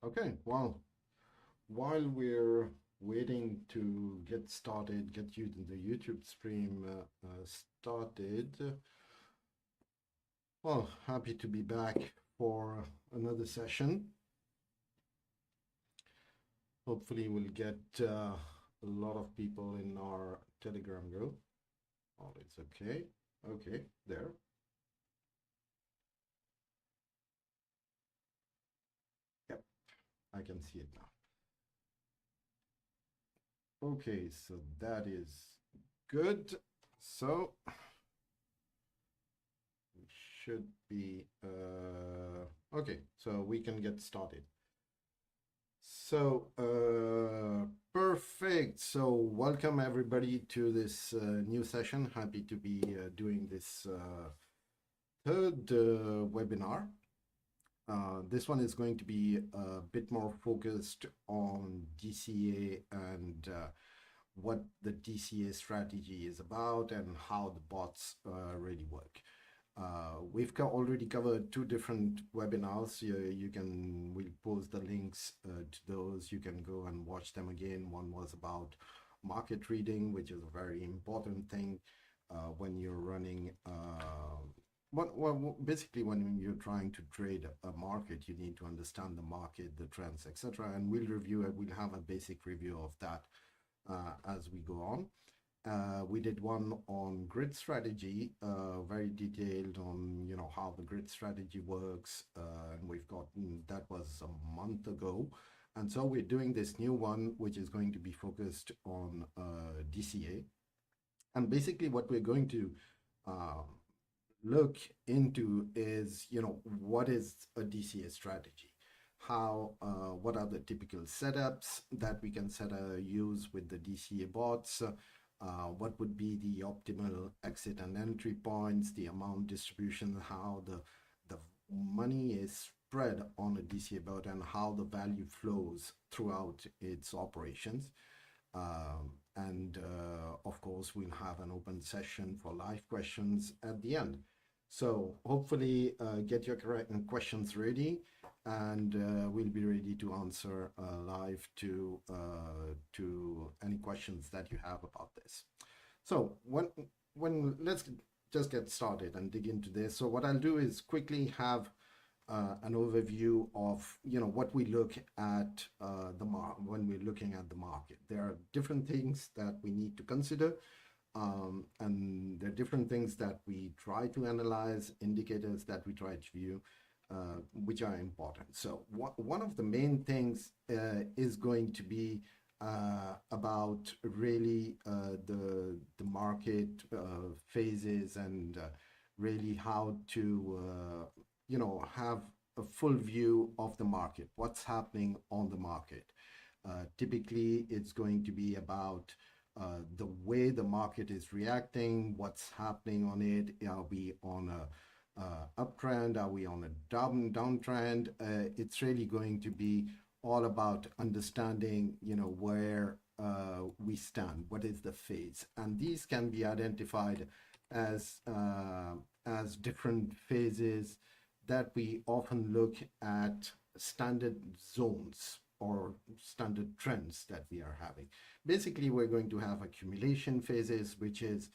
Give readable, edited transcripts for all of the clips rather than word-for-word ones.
Okay, well, while we're waiting to get started, get you the YouTube stream started, well, happy to be back for another session. Hopefully, we'll get a lot of people in our Telegram group. Oh, it's okay. Okay, there. Yep, I can see it now. Okay, so that is good. So we should be okay, so we can get started. So perfect. So welcome everybody to this new session. Happy to be doing this third webinar. This one is going to be a bit more focused on DCA and what the DCA strategy is about and how the bots really work. We've already covered two different webinars. We'll post the links to those. You can go and watch them again. One was about market reading, which is a very important thing when you're running basically, when you're trying to trade a market, you need to understand the market, the trends, etc. And we'll review it. We'll have a basic review of that as we go on. We did one on grid strategy, very detailed on how the grid strategy works, and we've got that was a month ago. And so we're doing this new one, which is going to be focused on DCA. And basically, what we're going to look into is, what is a DCA strategy? What are the typical setups that we can use with the DCA bots? What would be the optimal exit and entry points, the amount distribution, how the money is spread on a DCA bot, and how the value flows throughout its operations. And of course, we'll have an open session for live questions at the end. So hopefully get your questions ready, and we'll be ready to answer live to any questions that you have about this. So let's just get started and dig into this. So what I'll do is quickly have an overview of what we look at when we're looking at the market. There are different things that we need to consider. And there are different things that we try to analyze, indicators that we try to view, which are important. So one of the main things is going to be about really the market phases and really how to have a full view of the market, what's happening on the market. Typically, it's going to be about the way the market is reacting, what's happening on it. Are we on a uptrend? Are we on a downtrend? It's really going to be all about understanding, where we stand, what is the phase, and these can be identified as different phases that we often look at standard zones or standard trends that we are having. Basically, we're going to have accumulation phases, which is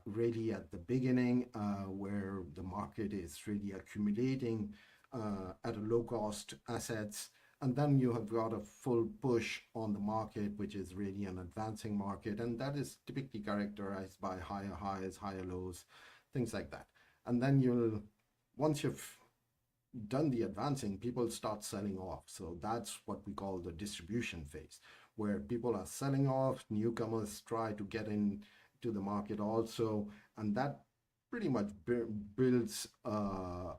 really at the beginning where the market is really accumulating at a low cost assets. And then you have got a full push on the market, which is really an advancing market. And that is typically characterized by higher highs, higher lows, things like that. And then once you've done the advancing, people start selling off. So that's what we call the distribution phase, where people are selling off, newcomers try to get into the market also, and that pretty much builds a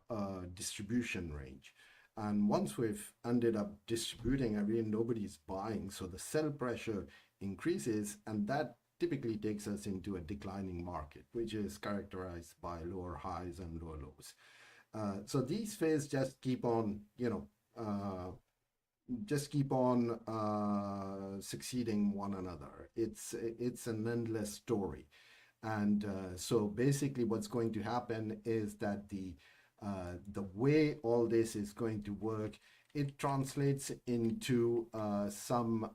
distribution range. And once we've ended up distributing, I mean, nobody's buying, so the sell pressure increases, and that typically takes us into a declining market, which is characterized by lower highs and lower lows. So these phases just keep on, succeeding one another. It's an endless story. And so basically what's going to happen is that the way all this is going to work it translates into some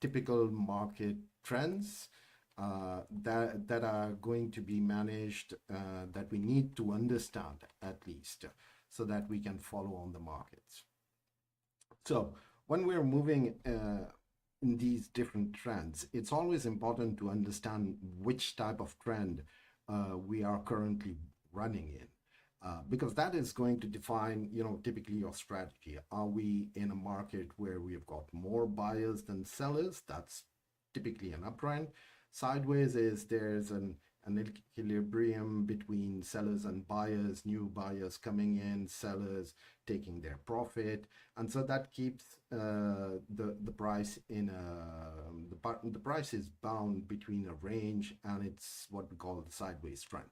typical market trends that are going to be managed, that we need to understand at least, so that we can follow on the markets. So when we're moving in these different trends, it's always important to understand which type of trend we are currently running in. Because that is going to define, typically your strategy. Are we in a market where we've got more buyers than sellers? That's typically an uptrend. Sideways is there's an equilibrium between sellers and buyers, new buyers coming in, sellers taking their profit, and so that keeps the price in the price is bound between a range, and it's what we call the sideways trend,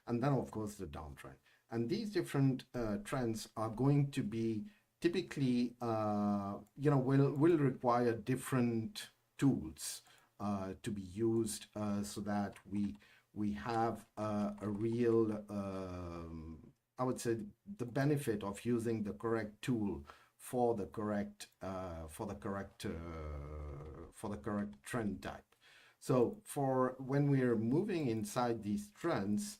and then of course the downtrend. And these different trends are going to be typically, will require different tools to be used, so that we have a real, I would say, the benefit of using the correct tool for the correct trend type. So for when we're moving inside these trends,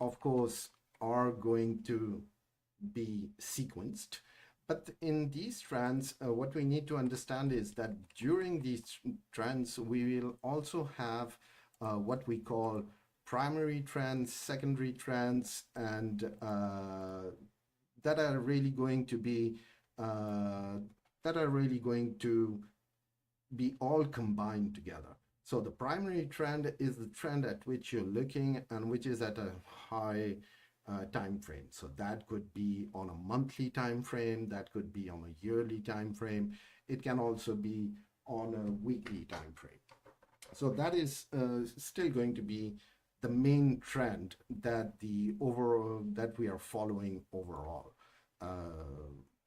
of course, are going to be sequenced. But in these trends, what we need to understand is that during these trends, we will also have what we call primary trends, secondary trends, and that are really going to be all combined together. So the primary trend is the trend at which you're looking and which is at a high time frame. So that could be on a monthly time frame, that could be on a yearly time frame. It can also be on a weekly time frame. So that is still going to be the main trend that we are following overall.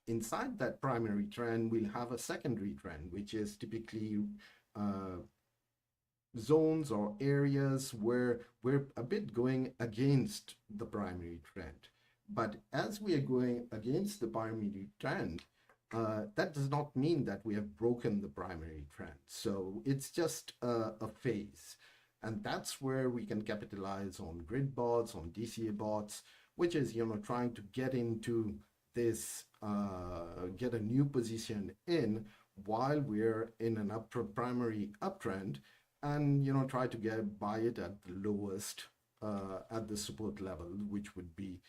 Inside that primary trend, we'll have a secondary trend, which is typically zones or areas where we're a bit going against the primary trend. But as we are going against the primary trend, that does not mean that we have broken the primary trend. So it's just a phase. And that's where we can capitalize on grid bots, on DCA bots, which is, trying to get into this, get a new position in while we're in an primary uptrend, and try to buy it at the lowest, at the support level, which would be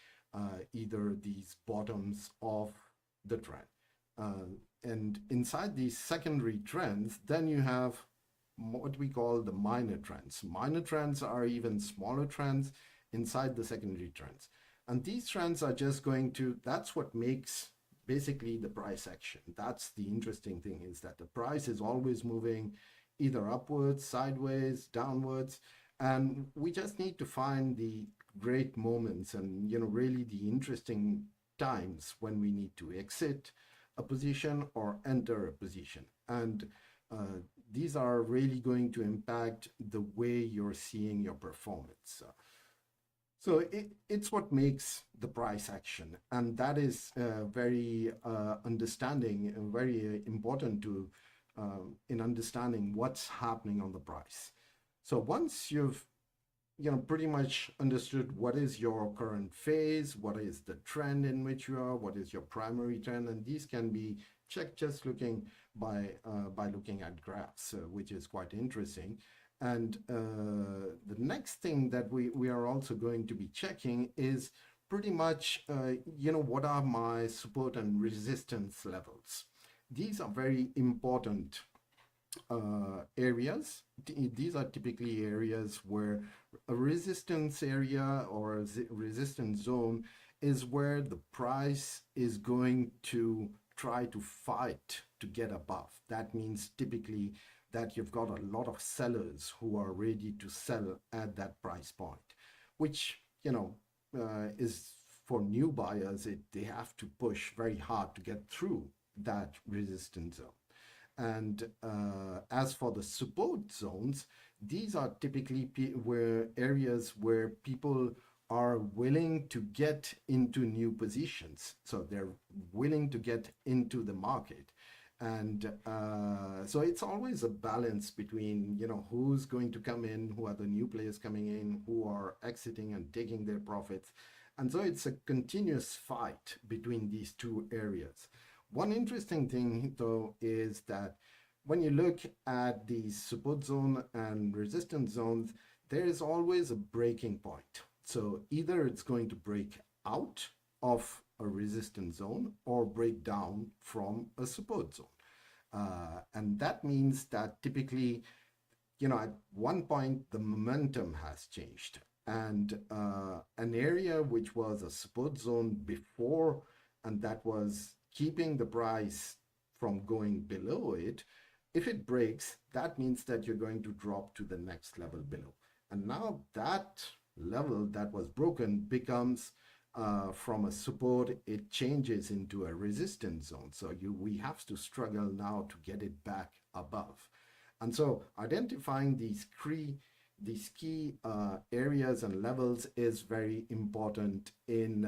either these bottoms of the trend. And inside these secondary trends, then you have what we call the minor trends. Minor trends are even smaller trends inside the secondary trends. And these trends are just that's what makes basically the price action. That's the interesting thing, is that the price is always moving either upwards, sideways, downwards, and we just need to find the great moments and really the interesting times when we need to exit a position or enter a position. And these are really going to impact the way you're seeing your performance. So it's what makes the price action, and that is very very important to in understanding what's happening on the price. So once you've pretty much understood what is your current phase, what is the trend in which you are, what is your primary trend, and these can be checked just looking by looking at graphs, which is quite interesting. And the next thing that we are also going to be checking is pretty much what are my support and resistance levels. These are very important areas. These are typically areas where a resistance area or a resistance zone is where the price is going to try to fight to get above. That means typically that you've got a lot of sellers who are ready to sell at that price point, which is for new buyers, they have to push very hard to get through that resistance zone. And as for the support zones, these are typically areas where people are willing to get into new positions. So they're willing to get into the market. And so it's always a balance between, who's going to come in, who are the new players coming in, who are exiting and taking their profits. And so it's a continuous fight between these two areas. One interesting thing, though, is that when you look at the support zone and resistance zones, there is always a breaking point. So either it's going to break out of a resistance zone or break down from a support zone. And that means that typically, at one point, the momentum has changed. And an area which was a support zone before, and that was keeping the price from going below it, if it breaks, that means that you're going to drop to the next level below. And now that level that was broken becomes from a support, it changes into a resistance zone. So we have to struggle now to get it back above. And so identifying these key areas and levels is very important in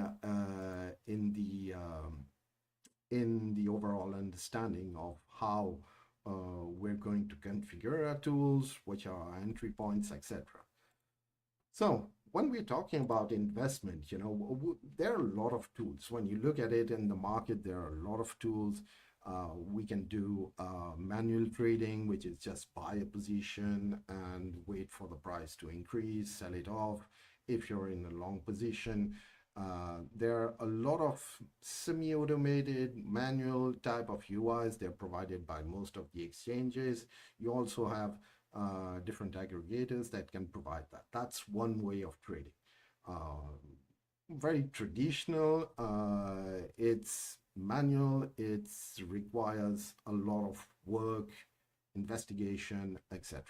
the overall understanding of how we're going to configure our tools, which are our entry points, etc. So when we're talking about investment, there are a lot of tools. When you look at it in the market, there are a lot of tools. We can do manual trading, which is just buy a position and wait for the price to increase, sell it off. If you're in a long position, there are a lot of semi-automated manual type of UIs. They're provided by most of the exchanges. You also have different aggregators that can provide that. That's one way of trading. Very traditional. It's manual. It requires a lot of work, investigation, etc.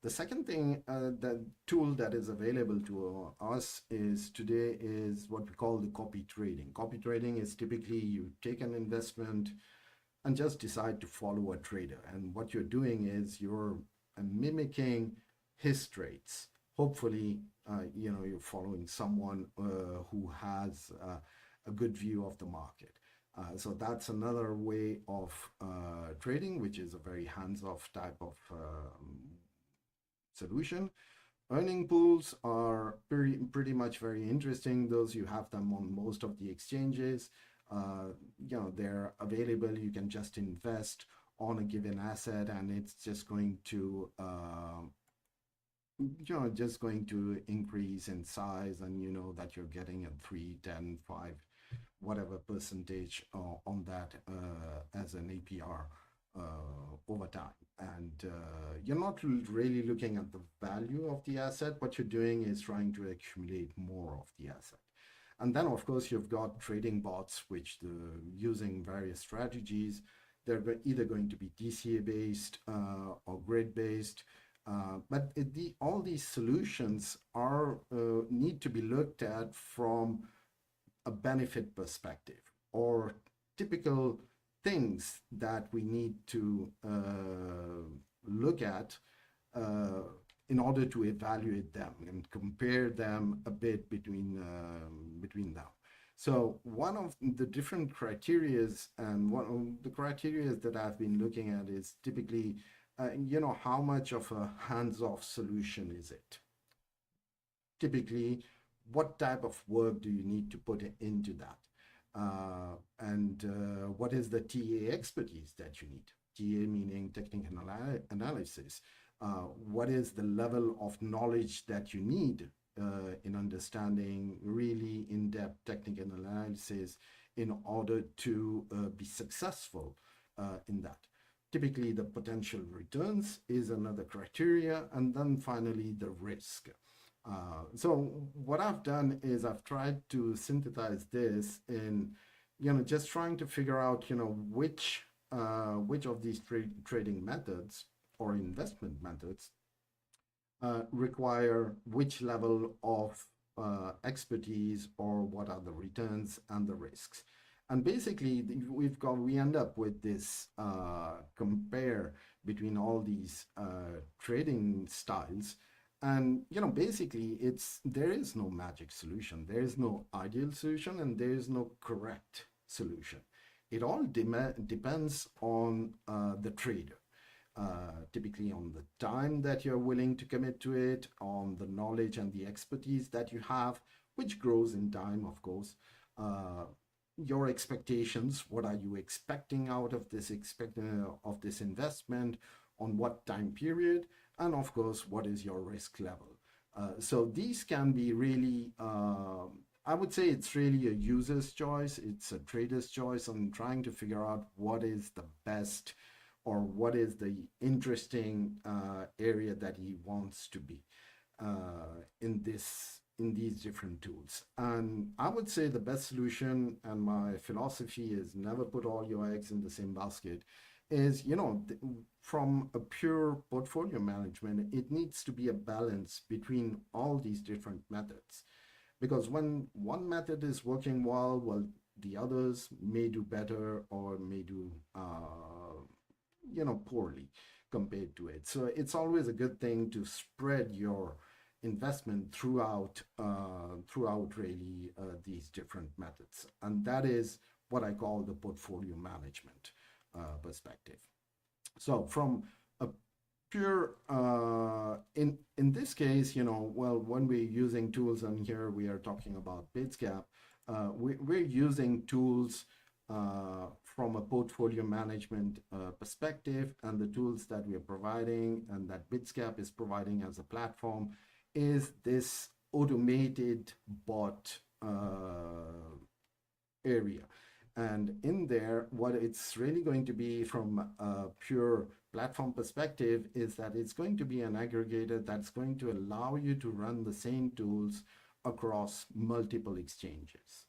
The second thing, the tool that is available to us today is what we call the copy trading. Copy trading is typically you take an investment and just decide to follow a trader. And what you're doing is you're mimicking his trades. Hopefully, you're following someone who has a good view of the market. So that's another way of trading, which is a very hands-off type of solution. Earning pools are pretty much very interesting. Those, you have them on most of the exchanges. They're available. You can just invest on a given asset, and it's just going to increase in size, and you know that you're getting a 3, 10, 5 whatever percentage on that as an APR over time. And you're not really looking at the value of the asset. What you're doing is trying to accumulate more of the asset. And then, of course, you've got trading bots, which using various strategies. They're either going to be DCA based or grid based. But all these solutions need to be looked at from a benefit perspective, or typical things that we need to look at in order to evaluate them and compare them a bit between them. So one of the different criterias, and one of the criterias that I've been looking at is typically, how much of a hands-off solution is it? Typically, what type of work do you need to put into that? And what is the TA expertise that you need? TA meaning technical analysis. What is the level of knowledge that you need in understanding really in-depth technical analysis in order to be successful in that? Typically, the potential returns is another criteria, and then finally the risk. So what I've done is I've tried to synthesize this in, just trying to figure out, which of these trading methods or investment methods require which level of expertise, or what are the returns and the risks. And basically, we end up with this compare between all these trading styles. And basically, there is no magic solution. There is no ideal solution, and there is no correct solution. It all depends on the trader, typically on the time that you're willing to commit to it, on the knowledge and the expertise that you have, which grows in time, of course. Uh, your expectations, what are you expecting out of this investment, on what time period, and of course, what is your risk level. So these can be really, I would say it's really a user's choice, it's a trader's choice on trying to figure out what is the best or what is the interesting area that he wants to be in these different tools. And I would say the best solution, and my philosophy is never put all your eggs in the same basket, is from a pure portfolio management, it needs to be a balance between all these different methods. Because when one method is working well, the others may do better or may do poorly compared to it. So it's always a good thing to spread your investment throughout really these different methods, and that is what I call the portfolio management perspective. So from a pure in this case, well, when we're using tools, and here we are talking about BidsGap, we're using tools from a portfolio management perspective, and the tools that we are providing and that BidsGap is providing as a platform is this automated bot area. And in there, what it's really going to be from a pure platform perspective is that it's going to be an aggregator that's going to allow you to run the same tools across multiple exchanges.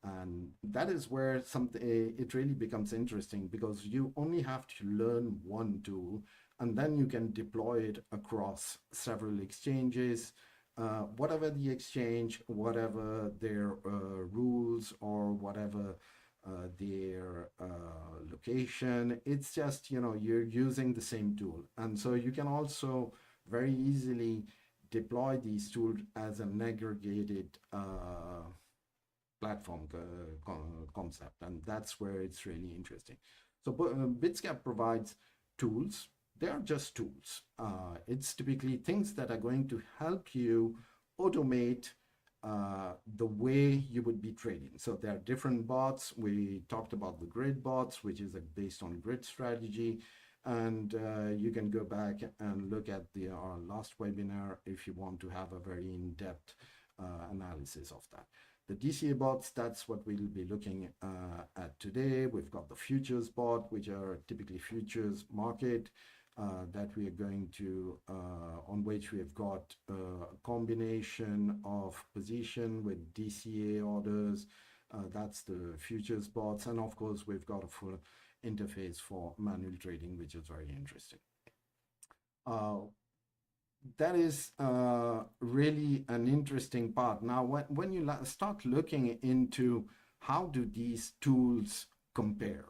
And that is where it really becomes interesting, because you only have to learn one tool and then you can deploy it across several exchanges, whatever the exchange, whatever their rules, or whatever their location. It's just, you're using the same tool. And so you can also very easily deploy these tools as an aggregated platform concept. And that's where it's really interesting. So BidsGap provides tools. They are just tools. It's typically things that are going to help you automate the way you would be trading. So there are different bots. We talked about the grid bots, which is based on grid strategy. And you can go back and look at our last webinar if you want to have a very in-depth analysis of that. The DCA bots, that's what we'll be looking at today. We've got the futures bot, which are typically futures market that we are going to, on which we have got a combination of position with DCA orders. That's the futures bots. And of course, we've got a full interface for manual trading, which is very interesting. That is really an interesting part. Now, when you start looking into how do these tools compare,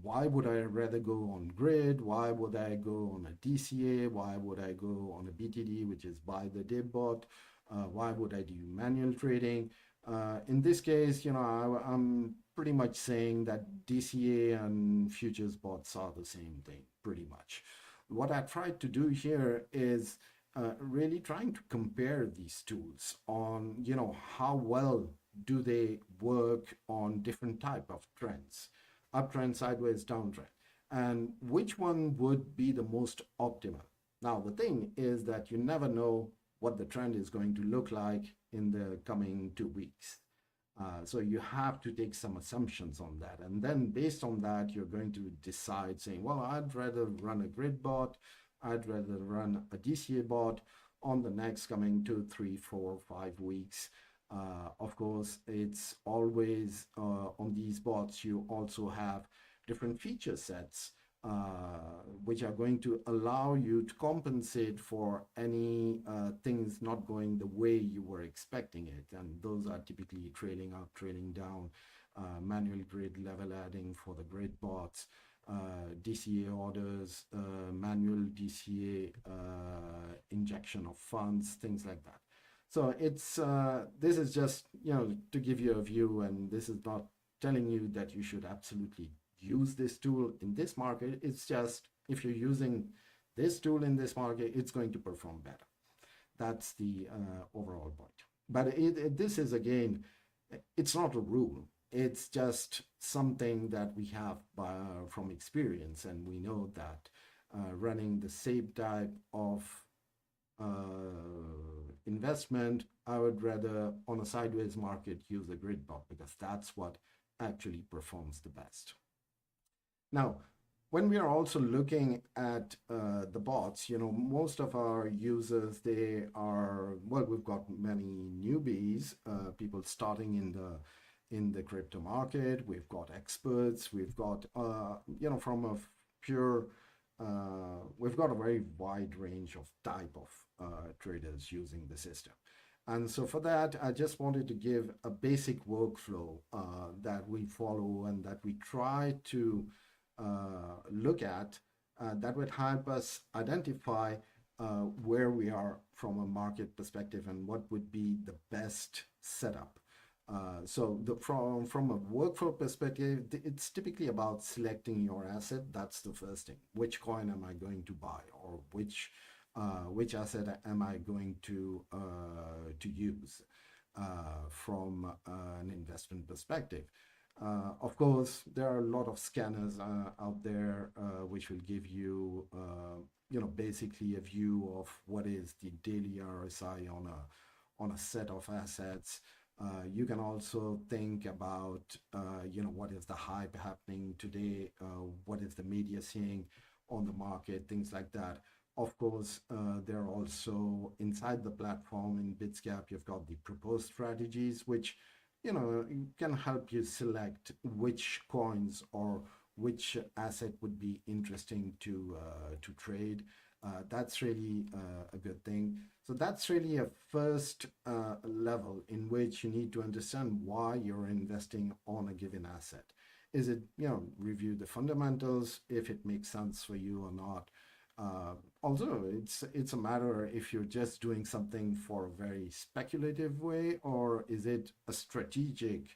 why would I rather go on grid? Why would I go on a DCA? Why would I go on a BTD, which is buy the dip bot? Why would I do manual trading? In this case, I'm pretty much saying that DCA and futures bots are the same thing, pretty much. What I tried to do here is really trying to compare these tools on, how well do they work on different type of trends, uptrend, sideways, downtrend, and which one would be the most optimal. Now, the thing is that you never know what the trend is going to look like in the coming 2 weeks. So you have to take some assumptions on that. And then based on that, you're going to decide saying, well, I'd rather run a grid bot. I'd rather run a DCA bot on the next coming 2, 3, 4, 5 weeks. Of course, it's always on these bots, you also have different feature sets which are going to allow you to compensate for any things not going the way you were expecting it. And those are typically trailing up, trailing down, manual grid level adding for the grid bots, DCA orders, manual DCA injection of funds, things like that. So it's this is just, to give you a view, and this is not telling you that you should absolutely use this tool in this market. It's just, if you're using this tool in this market, it's going to perform better. That's the overall point. But this is, again, it's not a rule. It's just something that we have from experience, and we know that running the same type of investment, I would rather, on a sideways market, use a grid bot, because that's what actually performs the best. Now, when we are also looking at the bots, most of our users, they are, well, we've got many newbies, people starting in the crypto market. We've got experts. We've got, from a pure, we've got a very wide range of type of traders using the system. And so for that, I just wanted to give a basic workflow that we follow and that we try to look at that would help us identify where we are from a market perspective and what would be the best setup. So from a workflow perspective, it's typically about selecting your asset. That's the first thing. Which coin am I going to buy, or which asset am I going to use from an investment perspective? Of course, there are a lot of scanners out there which will give you, basically a view of what is the daily RSI on a set of assets. You can also think about, what is the hype happening today? What is the media saying on the market? Things like that. Of course, there are also inside the platform in Bitsgap, you've got the proposed strategies, which can help you select which coins or which asset would be interesting to trade. That's really a good thing. So that's really a first level in which you need to understand why you're investing on a given asset. Is it, review the fundamentals, if it makes sense for you or not. Also, it's a matter if you're just doing something for a very speculative way, or is it a strategic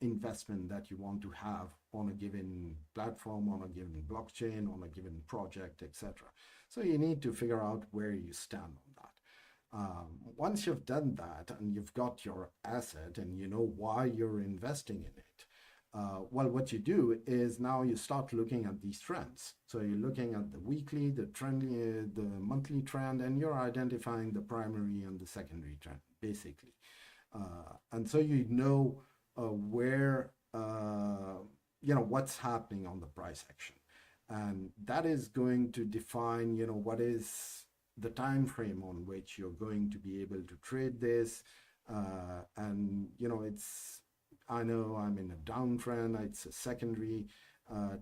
investment that you want to have on a given platform, on a given blockchain, on a given project, etc. So you need to figure out where you stand on that. Once you've done that and you've got your asset and you know why you're investing in it, well, what you do is now you start looking at these trends. So you're looking at the weekly, the trendy, the monthly trend, and you're identifying the primary and the secondary trend, basically. And so where, what's happening on the price action. And that is going to define, what is the time frame on which you're going to be able to trade this. And, I know I'm in a downtrend, it's a secondary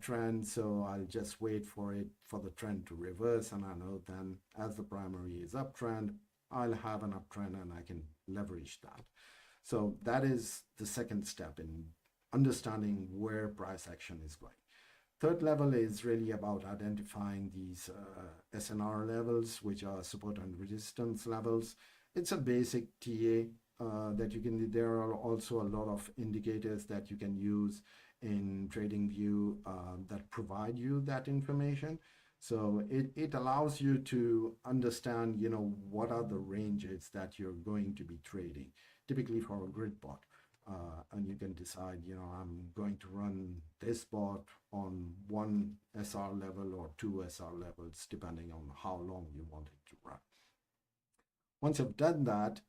trend, so I'll just wait for the trend to reverse, and I know then as the primary is uptrend, I'll have an uptrend and I can leverage that. So that is the second step in understanding where price action is going. Third level is really about identifying these SNR levels, which are support and resistance levels. It's a basic TA that you can, there are also a lot of indicators that you can use in TradingView that provide you that information. So it allows you to understand, what are the ranges that you're going to be trading, typically for a grid bot. And you can decide, I'm going to run this bot on one SR level or two SR levels, depending on how long you want it to run. Once you've done that,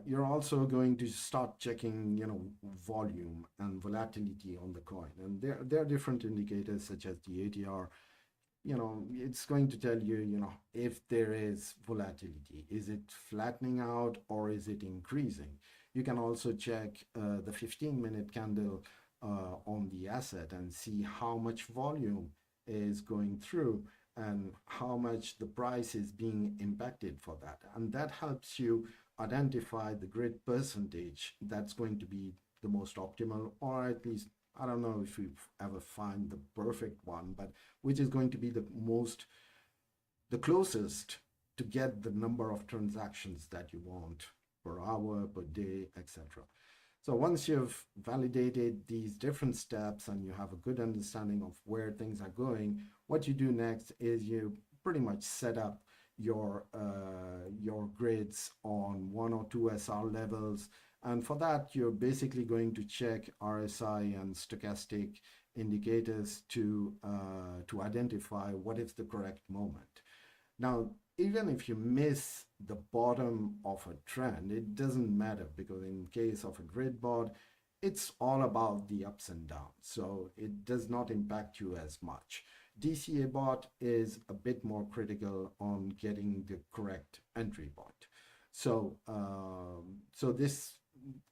you're also going to start checking, volume and volatility on the coin. And there are different indicators such as the ATR. It's going to tell you, if there is volatility, is it flattening out or is it increasing? You can also check the 15-minute candle on the asset and see how much volume is going through and how much the price is being impacted for that. And that helps you identify the grid percentage that's going to be the most optimal, or at least I don't know if we ever find the perfect one, but which is going to be the closest to get the number of transactions that you want per hour, per day, etc. So once you've validated these different steps and you have a good understanding of where things are going, what you do next is you pretty much set up your grids on 1 or 2 SR levels. And for that, you're basically going to check RSI and stochastic indicators to identify what is the correct moment. Now, even if you miss the bottom of a trend, it doesn't matter, because in case of a grid board, it's all about the ups and downs. So it does not impact you as much. DCA bot is a bit more critical on getting the correct entry point. So,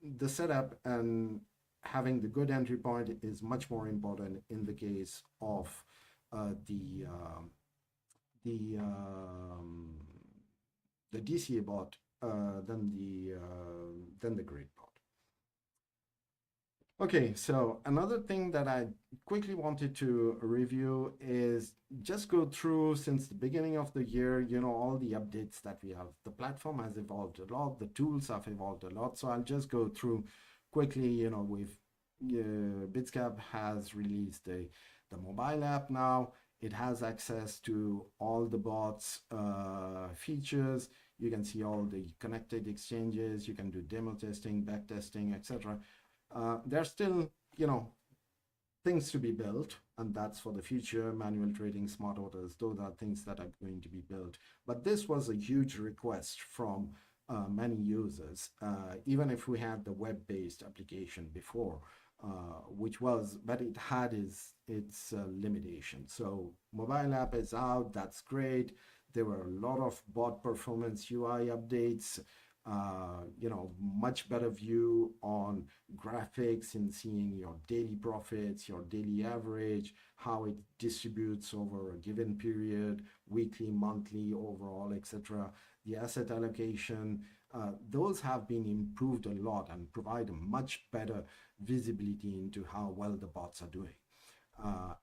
the setup and having the good entry point is much more important in the case of the the um, the DCA bot than the grid bot. Okay, so another thing that I quickly wanted to review is just go through, since the beginning of the year, all the updates that we have. The platform has evolved a lot, the tools have evolved a lot. So I'll just go through quickly. With Bitscap has released the mobile app now. It has access to all the bots features. You can see all the connected exchanges. You can do demo testing, back testing, etc. There's still, things to be built, and that's for the future. Manual trading, smart orders, those are things that are going to be built. But this was a huge request from many users, even if we had the web-based application before. But it had its limitation. So mobile app is out, that's great. There were a lot of bot performance UI updates, much better view on graphics and seeing your daily profits, your daily average, how it distributes over a given period, weekly, monthly, overall, etc. The asset allocation, those have been improved a lot and provide a much better visibility into how well the bots are doing.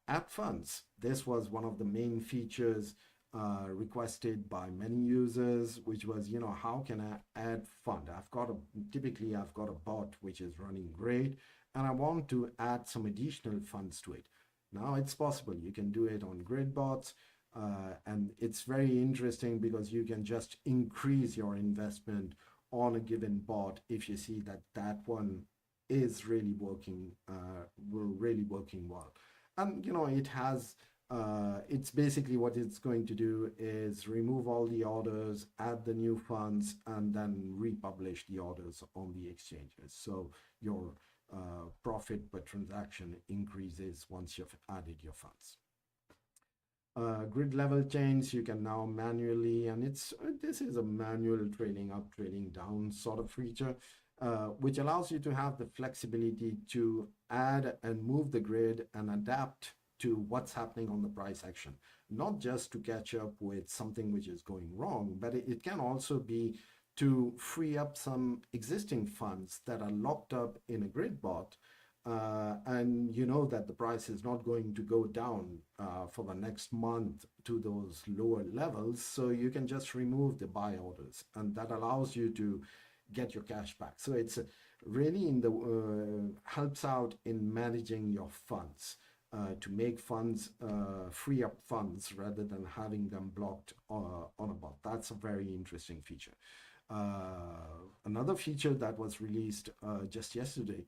Add funds. This was one of the main features requested by many users, which was, how can I add fund? Typically I've got a bot which is running great, and I want to add some additional funds to it. Now it's possible. You can do it on grid bots, and it's very interesting because you can just increase your investment on a given bot if you see that one is really working, well. And it's basically, what it's going to do is remove all the orders, add the new funds, and then republish the orders on the exchanges. So your profit per transaction increases once you've added your funds. Grid level change, you can now manually, and this is a manual trading up, trading down sort of feature, which allows you to have the flexibility to add and move the grid and adapt to what's happening on the price action, not just to catch up with something which is going wrong, but it can also be to free up some existing funds that are locked up in a grid bot, and that the price is not going to go down for the next month to those lower levels. So you can just remove the buy orders, and that allows you to get your cash back. So it's really helps out in managing your funds, to make funds, free up funds rather than having them blocked on a bot. That's a very interesting feature. Another feature that was released just yesterday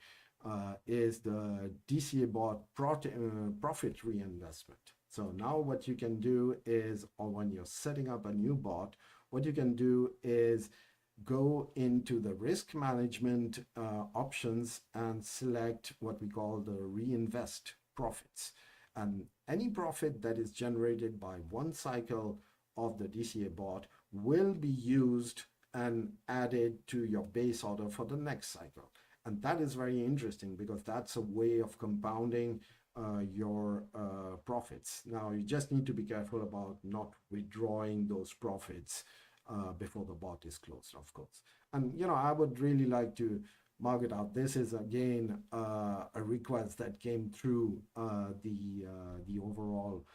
is the DCA bot profit reinvestment. So now what you can do is, or when you're setting up a new bot, what you can do is go into the risk management options and select what we call the reinvest profits. And any profit that is generated by one cycle of the DCA bot will be used and added to your base order for the next cycle. And that is very interesting because that's a way of compounding your profits. Now, you just need to be careful about not withdrawing those profits before the bot is closed, of course. And I would really like to mark it out. This is again a request that came through the overall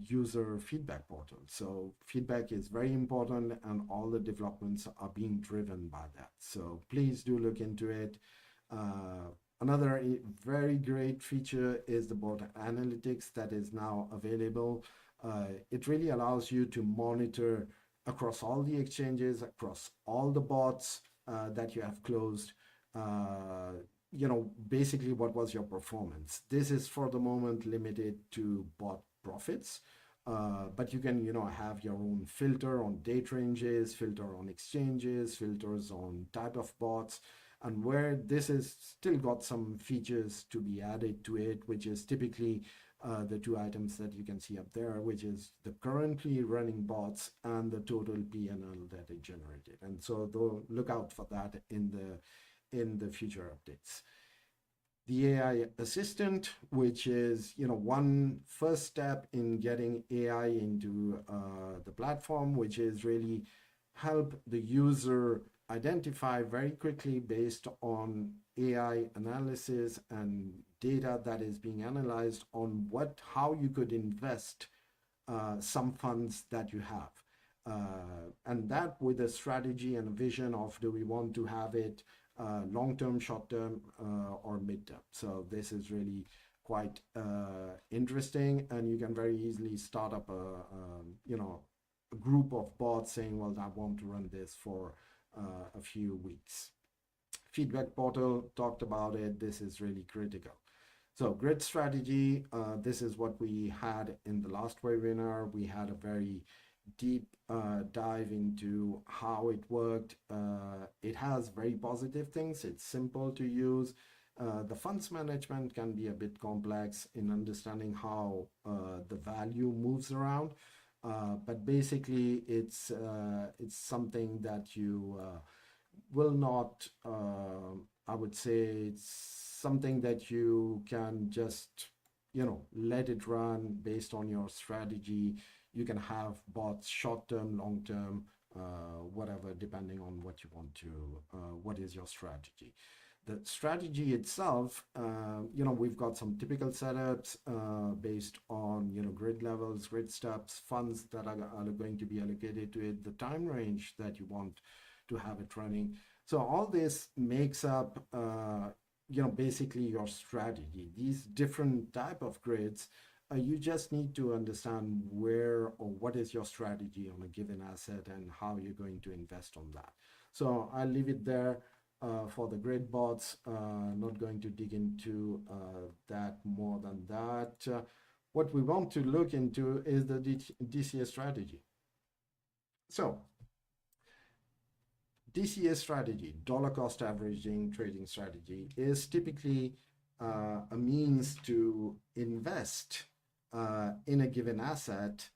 user feedback portal. So feedback is very important, and all the developments are being driven by that. So please do look into it. Another very great feature is the bot analytics that is now available. It really allows you to monitor across all the exchanges, across all the bots that you have closed, basically what was your performance. This is for the moment limited to bot profits, but you can, have your own filter on date ranges, filter on exchanges, filters on type of bots, and where this is still got some features to be added to it, which is typically the two items that you can see up there, which is the currently running bots and the total PnL that it generated. And so look out for that in the future updates. The AI assistant, which is one first step in getting AI into the platform, which is really help the user identify very quickly based on AI analysis and data that is being analyzed on how you could invest some funds that you have. And that with a strategy and a vision of, do we want to have it long-term, short-term, or mid-term? So this is really quite interesting, and you can very easily start up a group of bots saying, well, I want to run this for a few weeks. Feedback portal, talked about it. This is really critical. So grid strategy, this is what we had in the last webinar. We had a very deep dive into how it worked. It has very positive things. It's simple to use. The funds management can be a bit complex in understanding how the value moves around. But basically, it's something that you will not, I would say it's something that you can just, let it run based on your strategy. You can have bots short-term, long-term, whatever, depending on what you want to, what is your strategy. The strategy itself, we've got some typical setups based on, grid levels, grid steps, funds that are going to be allocated to it, the time range that you want to have it running. So all this makes up, basically your strategy. These different type of grids, you just need to understand where or what is your strategy on a given asset and how you're going to invest on that. So I'll leave it there. For the grid bots, not going to dig into that more than that. What we want to look into is the DCA strategy. So DCA strategy, dollar cost averaging trading strategy, is typically a means to invest in a given asset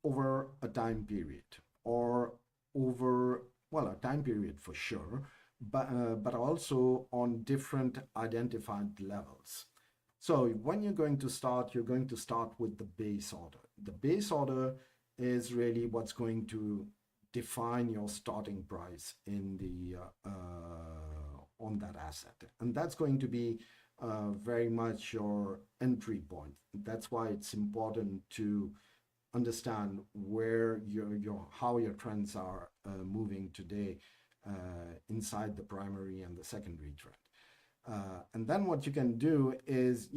over a time period, or over, well, a time period for sure, but also on different identified levels. So when you're going to start with the base order. The base order is really what's going to define your starting price in the on that asset, and that's going to be very much your entry point. That's why it's important to understand where how your trends are moving today inside the primary and the secondary trend. And then what you can do is,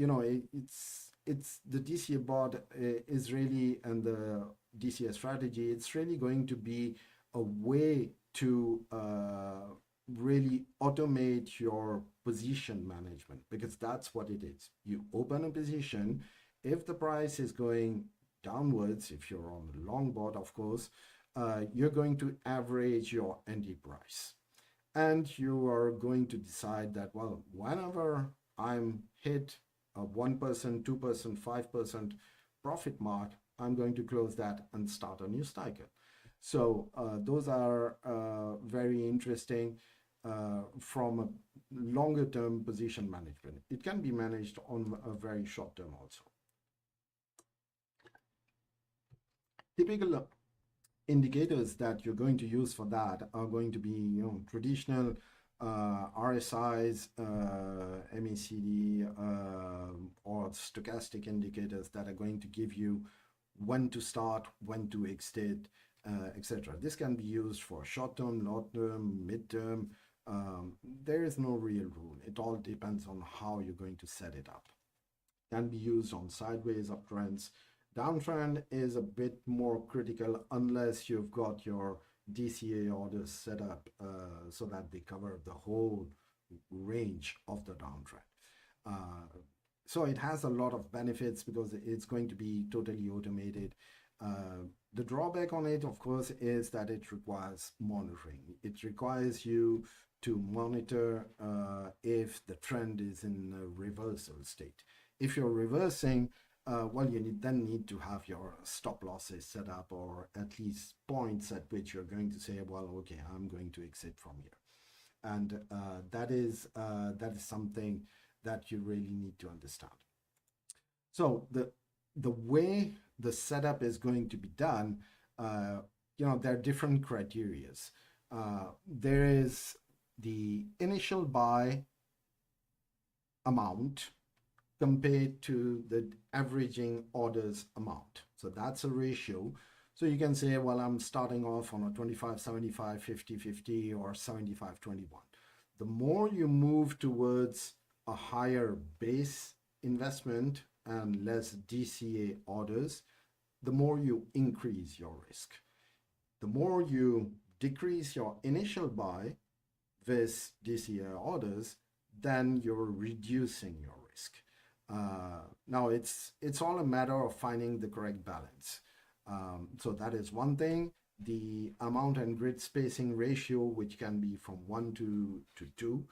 it's the DCA bot is really, and the DCA strategy, it's really going to be a way to really automate your position management, because that's what it is. You open a position. If the price is going downwards, if you're on the long bot, of course, you're going to average your entry price. And you are going to decide that, well, whenever I'm hit a 1%, 2%, 5% profit mark, I'm going to close that and start a new cycle. So those are very interesting from a longer term position management. It can be managed on a very short term also. Typical indicators that you're going to use for that are going to be, traditional RSIs, MACD, or stochastic indicators that are going to give you when to start, when to exit, etc. This can be used for short term, long term, mid term. There is no real rule. It all depends on how you're going to set it up. Can be used on sideways uptrends. Downtrend is a bit more critical unless you've got your DCA orders set up so that they cover the whole range of the downtrend. So it has a lot of benefits because it's going to be totally automated. The drawback on it, of course, is that it requires monitoring. It requires you to monitor if the trend is in a reversal state. If you're reversing, well, you then need to have your stop losses set up, or at least points at which you're going to say, well, okay, I'm going to exit from here. And that is something that you really need to understand. So the way the setup is going to be done, there are different criterias. There is the initial buy amount compared to the averaging orders amount. So that's a ratio. So you can say, well, I'm starting off on a 25, 75, 50, 50, or 75, 21. The more you move towards a higher base investment and less DCA orders, the more you increase your risk. The more you decrease your initial buy with DCA orders, then you're reducing your risk. Now it's all a matter of finding the correct balance. So that is one thing. The amount and grid spacing ratio, which can be from 1 to 2.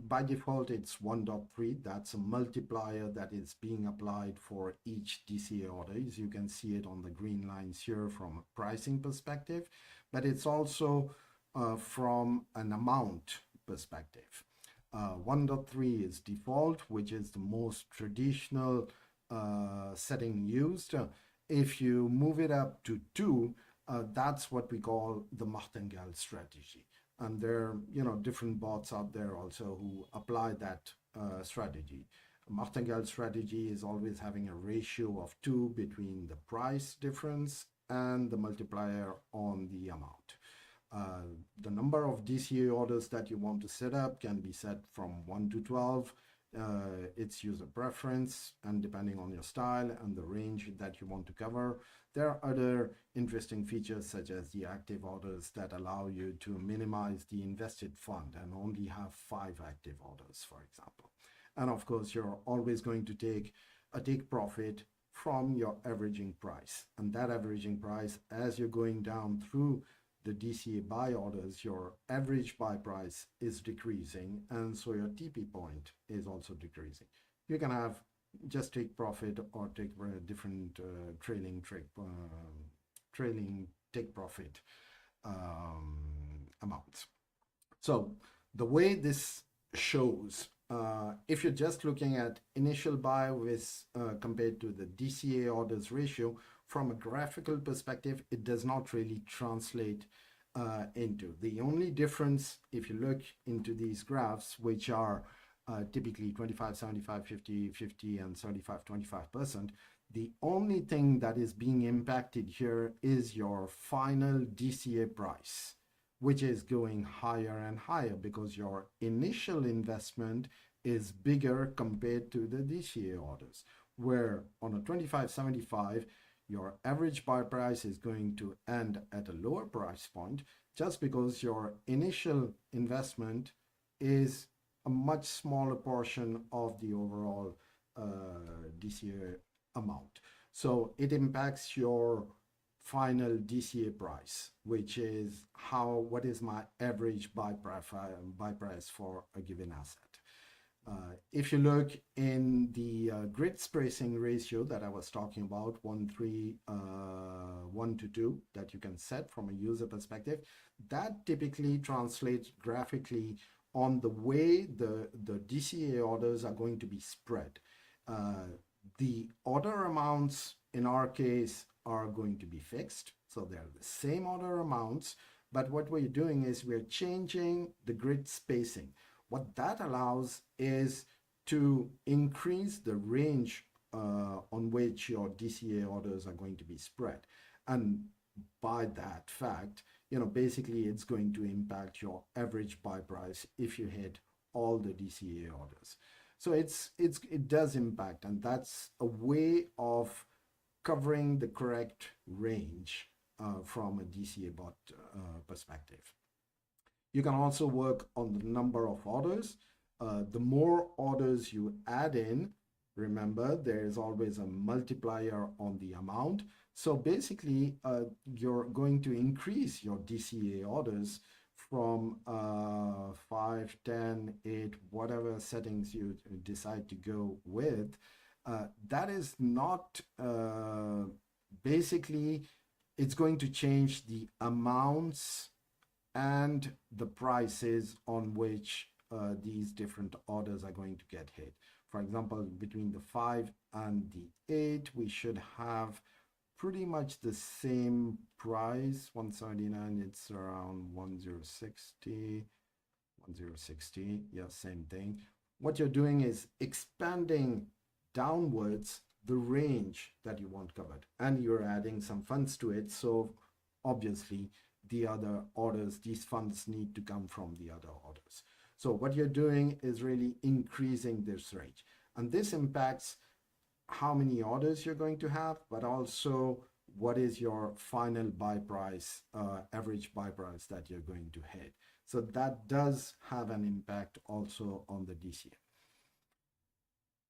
By default, it's 1.3. That's a multiplier that is being applied for each DCA order. As you can see it on the green lines here from a pricing perspective, but it's also from an amount perspective. 1.3 is default, which is the most traditional setting used. If you move it up to 2, that's what we call the martingale strategy. And there are different bots out there also who apply that strategy. A martingale strategy is always having a ratio of 2 between the price difference and the multiplier on the amount. The number of DCA orders that you want to set up can be set from 1 to 12. It's user preference, and depending on your style and the range that you want to cover. There are other interesting features such as the active orders that allow you to minimize the invested fund and only have 5 active orders, for example. And of course, you're always going to take a take profit from your averaging price. And that averaging price, as you're going down through the DCA buy orders, your average buy price is decreasing, and so your TP point is also decreasing. You can have just take profit or take different trailing take profit amounts. So the way this shows, if you're just looking at initial buy with compared to the DCA orders ratio, from a graphical perspective, it does not really translate into. The only difference, if you look into these graphs, which are typically 25, 75, 50, 50, and 75, 25%, the only thing that is being impacted here is your final DCA price, which is going higher and higher because your initial investment is bigger compared to the DCA orders, where on a 25-75, your average buy price is going to end at a lower price point just because your initial investment is a much smaller portion of the overall DCA amount. So it impacts your final DCA price, which is what is my average buy price for a given asset. If you look in the grid spacing ratio that I was talking about, 1 to 2, that you can set from a user perspective, that typically translates graphically on the way the DCA orders are going to be spread. The order amounts in our case are going to be fixed, so they're the same order amounts, But what we're doing is we're changing the grid spacing. What that allows is to increase the range on which your DCA orders are going to be spread. And by that fact, basically it's going to impact your average buy price if you hit all the DCA orders. So it does impact, and that's a way of covering the correct range from a DCA bot perspective. You can also work on the number of orders. The more orders you add in, remember, there is always a multiplier on the amount. So basically, you're going to increase your DCA orders from 5, 10, 8, whatever settings you decide to go with. That is not basically, it's going to change the amounts and the prices on which these different orders are going to get hit. For example, between the 5 and the 8, we should have pretty much the same price. 179, it's around 1060, yeah, same thing. What you're doing is expanding downwards the range that you want covered, and you're adding some funds to it. So obviously the other orders, these funds need to come from the other orders. So what you're doing is really increasing this range, and this impacts how many orders you're going to have, but also what is your final buy price, average buy price that you're going to hit. So that does have an impact also on the DCA.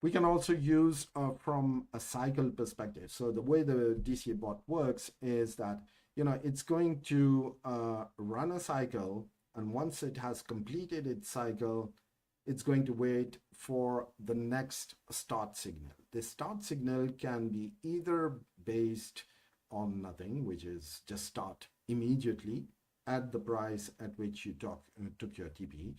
We can also use from a cycle perspective. So the way the DCA bot works is that, it's going to run a cycle, and once it has completed its cycle, it's going to wait for the next start signal. The start signal can be either based on nothing, which is just start immediately at the price at which you took your TP,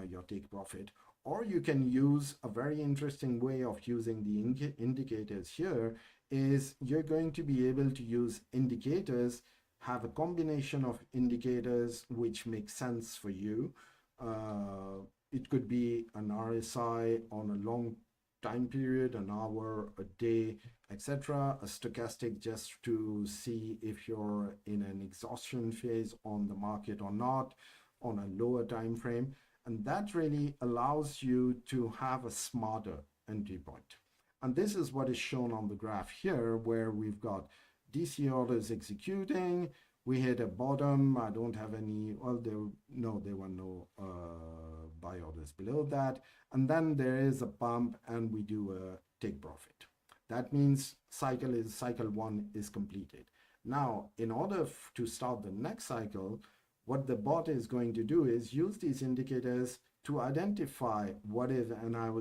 your take profit, or you can use a very interesting way of using the indicators here is you're going to be able to use indicators, have a combination of indicators which make sense for you. It could be an RSI on a long time period, an hour, a day, etc. A stochastic just to see if you're in an exhaustion phase on the market or not, on a lower time frame. And that really allows you to have a smarter entry point. And this is what is shown on the graph here, where we've got DC orders executing. We hit a bottom. I don't have any, well, there were no buy orders below that. And then there is a pump and we do a take profit. That means cycle 1 is completed. Now, in order to start the next cycle, what the bot is going to do is use these indicators to identify what is, and I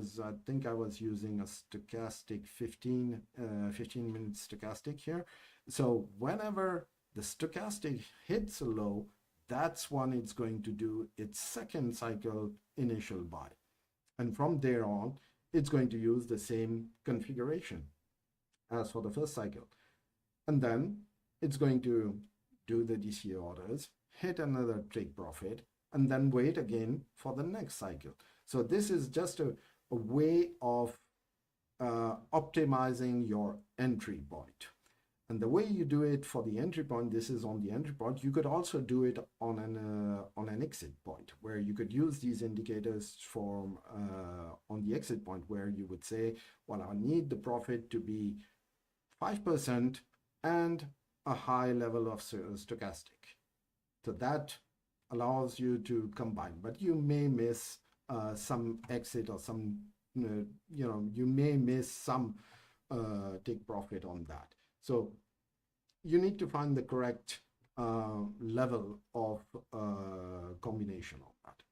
think I was using a stochastic 15-minute stochastic here. So whenever the stochastic hits a low, that's when it's going to do its second cycle initial buy. And from there on, it's going to use the same configuration as for the first cycle. And then it's going to do the DCA orders, hit another take profit, and then wait again for the next cycle. So this is just a way of optimizing your entry point. And the way you do it for the entry point, this is on the entry point. You could also do it on an exit point, where you could use these indicators from on the exit point, where you would say, well, I need the profit to be 5% and a high level of stochastic. So that allows you to combine, but you may miss some exit or some, you may miss some take profit on that. So you need to find the correct level of combination of that.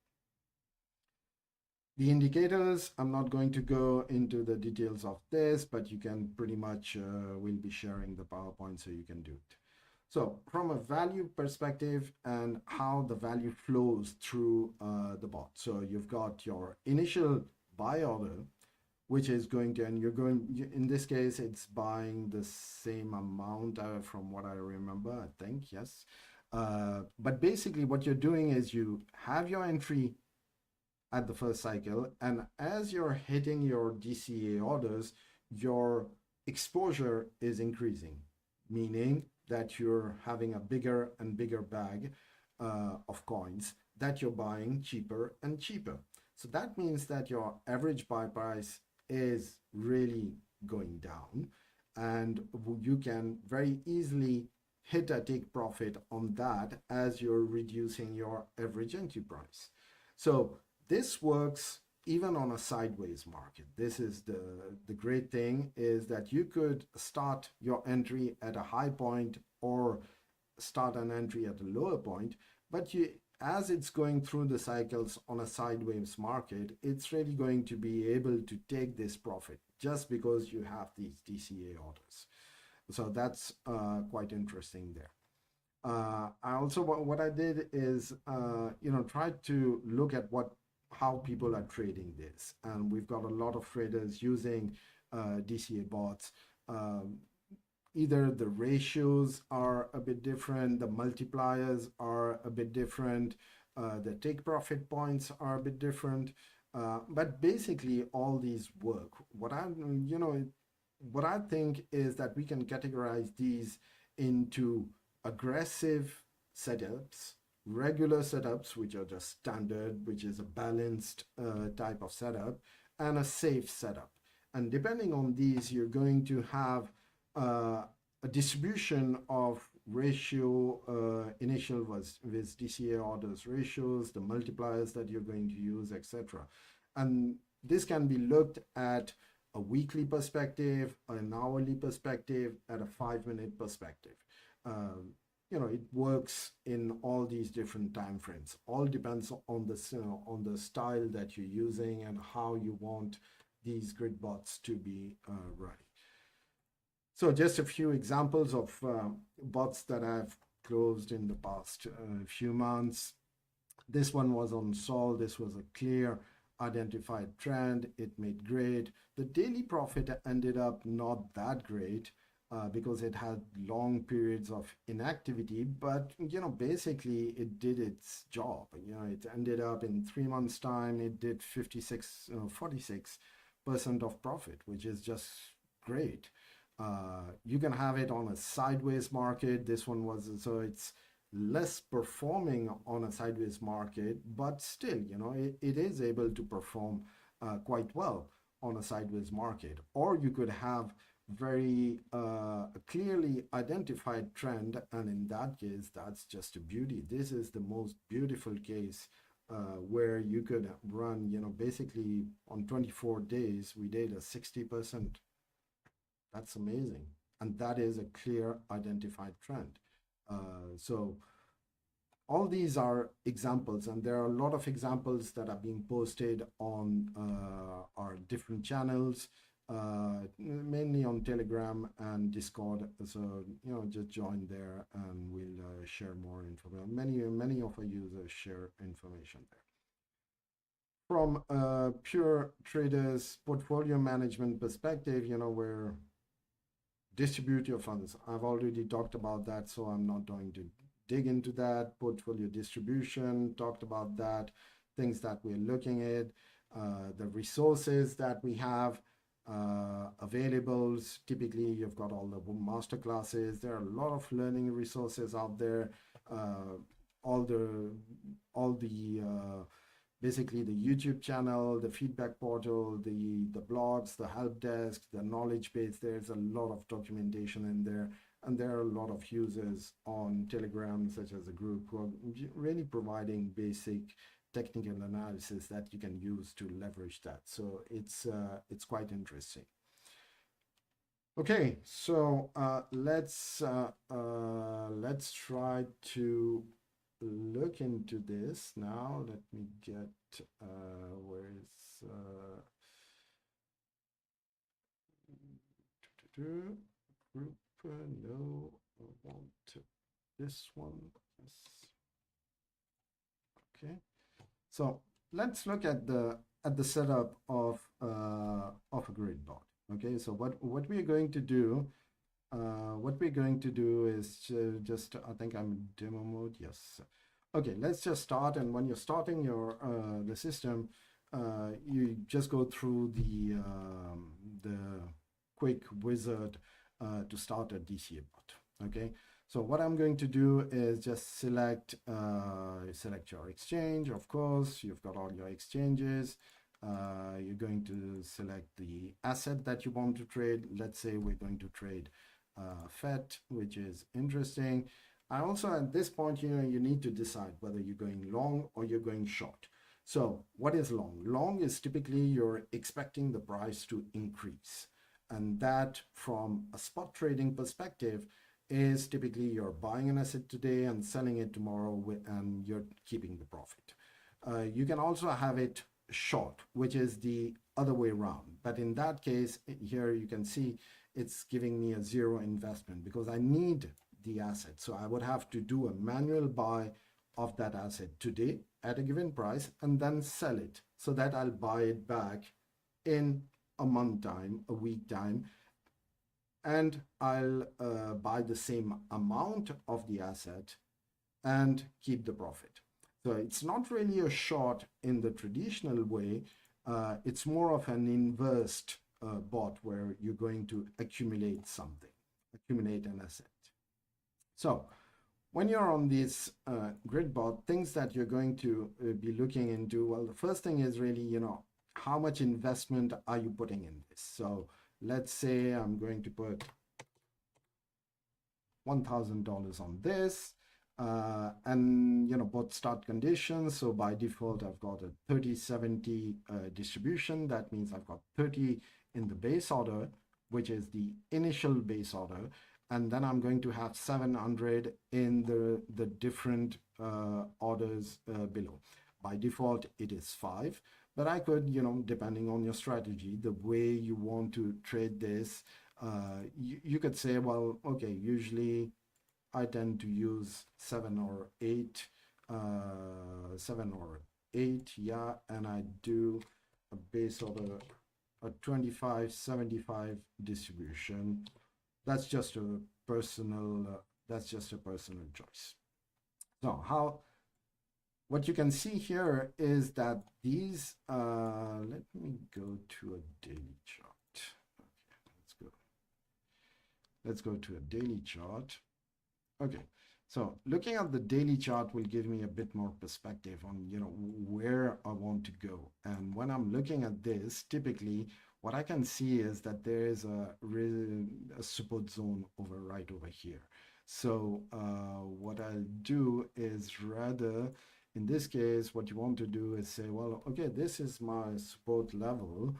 The indicators, I'm not going to go into the details of this, but you can pretty much, we'll be sharing the PowerPoint so you can do it. So from a value perspective and how the value flows through the bot. So you've got your initial buy order, which is going to, and in this case, it's buying the same amount from what I remember, I think, yes. But basically what you're doing is you have your entry at the first cycle, and as you're hitting your DCA orders, your exposure is increasing, meaning that you're having a bigger and bigger bag of coins that you're buying cheaper and cheaper. So that means that your average buy price is really going down, and you can very easily hit a take profit on that as you're reducing your average entry price. So this works even on a sideways market. This is the great thing, is that you could start your entry at a high point or start an entry at a lower point, but as it's going through the cycles on a sideways market, it's really going to be able to take this profit just because you have these DCA orders. So that's quite interesting there. I also, what I did is, try to look at how people are trading this. And we've got a lot of traders using DCA bots. Either the ratios are a bit different, the multipliers are a bit different, the take profit points are a bit different. But basically all these work. What I think is that we can categorize these into aggressive setups, regular setups, which are just standard, which is a balanced type of setup, and a safe setup. And depending on these, you're going to have a distribution of ratio initial with DCA orders ratios, the multipliers that you're going to use, etc. And this can be looked at a weekly perspective, an hourly perspective, at a 5-minute perspective. It works in all these different time frames. All depends on the style that you're using and how you want these grid bots to be running. So just a few examples of bots that I've closed in the past few months. This one was on Sol. This was a clear identified trend. It made great. The daily profit ended up not that great because it had long periods of inactivity, but basically it did its job. It ended up in 3 months time, it did 46% of profit, which is just great. You can have it on a sideways market. This one was, so it's less performing on a sideways market, but still, it is able to perform quite well on a sideways market. Or you could have very clearly identified trend, and in that case, that's just a beauty. This is the most beautiful case where you could run, basically on 24 days, we did a 60%. That's amazing. And that is a clear identified trend. So all these are examples, and there are a lot of examples that are being posted on our different channels, mainly on Telegram and Discord. So, just join there and we'll share more information. Many of our users share information there. From a pure traders portfolio management perspective, where distribute your funds. I've already talked about that, so I'm not going to dig into that. Portfolio distribution, talked about that. Things that we're looking at, the resources that we have available. Typically, you've got all the master classes. There are a lot of learning resources out there. All the basically the YouTube channel, the feedback portal, the blogs, the help desk, the knowledge base. There's a lot of documentation in there. And there are a lot of users on Telegram, such as a group, who are really providing basic technical analysis that you can use to leverage that. So it's quite interesting. Okay, so let's try to look into this now. Let me get where is group. No, I want this one. Yes. Okay, so let's look at the setup of a grid bot. Okay, so what we are going to do what we're going to do is just, I think I'm in demo mode. Yes. Okay, let's just start. And when you're starting your the system, you just go through the quick wizard to start a DCA bot. Okay, so what I'm going to do is just select your exchange. Of course, you've got all your exchanges. You're going to select the asset that you want to trade. Let's say we're going to trade FET, which is interesting. I also, at this point, you need to decide whether you're going long or you're going short. So what is long? Long is typically you're expecting the price to increase. And that, from a spot trading perspective, is typically you're buying an asset today and selling it tomorrow, and you're keeping the profit. You can also have it short, which is the other way around. But in that case, here you can see it's giving me a zero investment because I need the asset. So I would have to do a manual buy of that asset today at a given price and then sell it so that I'll buy it back in a month time, a week time, and I'll buy the same amount of the asset and keep the profit. So it's not really a short in the traditional way. It's more of an inversed bot where you're going to accumulate something, accumulate an asset. So when you're on this grid bot, things that you're going to be looking into, well, the first thing is really, how much investment are you putting in this? So let's say I'm going to put $1,000 on this. And both start conditions. So by default, I've got a 30-70 distribution. That means I've got 30 in the base order, which is the initial base order. And then I'm going to have 700 in the different orders below. By default, it is 5. But I could, depending on your strategy, the way you want to trade this, you could say, well, okay, usually I tend to use 7 or 8, yeah, and I do a base order, a 25-75 distribution. That's just a personal choice. So what you can see here is that these, let me go to a daily chart. Okay, let's go to a daily chart. Okay, so looking at the daily chart will give me a bit more perspective on, where I want to go. And when I'm looking at this, typically what I can see is that there is a support zone right over here. So what I'll do is rather, in this case, what you want to do is say, well, okay, this is my support level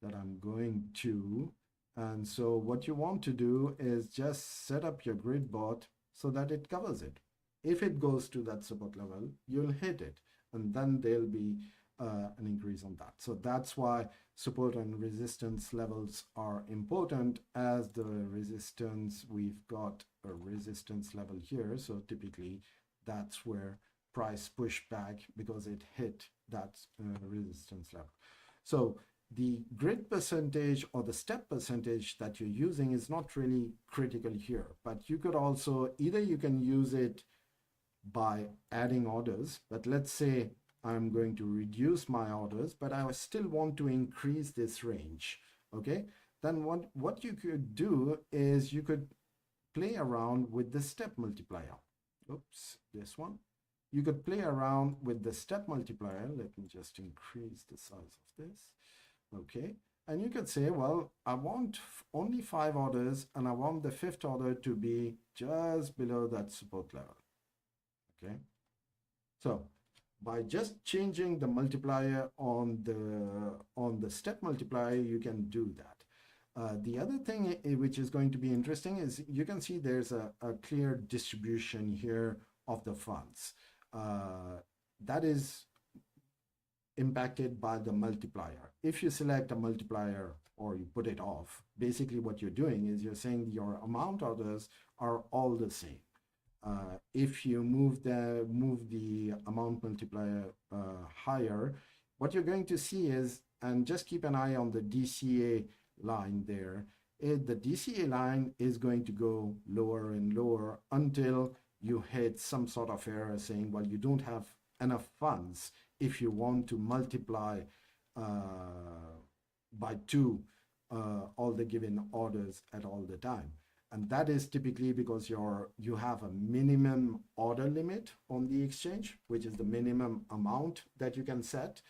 that I'm going to. And so what you want to do is just set up your grid bot so that it covers it. If it goes to that support level, you'll hit it, and then there'll be an increase on that. So that's why support and resistance levels are important. As the resistance, we've got a resistance level here. So typically that's where price pushed back because it hit that resistance level. So the grid percentage or the step percentage that you're using is not really critical here, but you could also, either you can use it by adding orders, but let's say I'm going to reduce my orders, but I still want to increase this range, okay? Then what you could do is you could play around with the step multiplier. Oops, this one. You could play around with the step multiplier. Let me just increase the size of this. Okay, and you could say, well, I want only 5 orders and I want the 5th order to be just below that support level. Okay, so by just changing the multiplier on the step multiplier, you can do that. The other thing which is going to be interesting is you can see there's a clear distribution here of the funds. That is impacted by the multiplier. If you select a multiplier or you put it off, basically what you're doing is you're saying your amount orders are all the same. If you move the amount multiplier higher, what you're going to see is, and just keep an eye on the DCA line there, the DCA line is going to go lower and lower until you hit some sort of error saying, well, you don't have enough funds if you want to multiply by 2 all the given orders at all the time. And that is typically because you have a minimum order limit on the exchange, which is the minimum amount that you can set.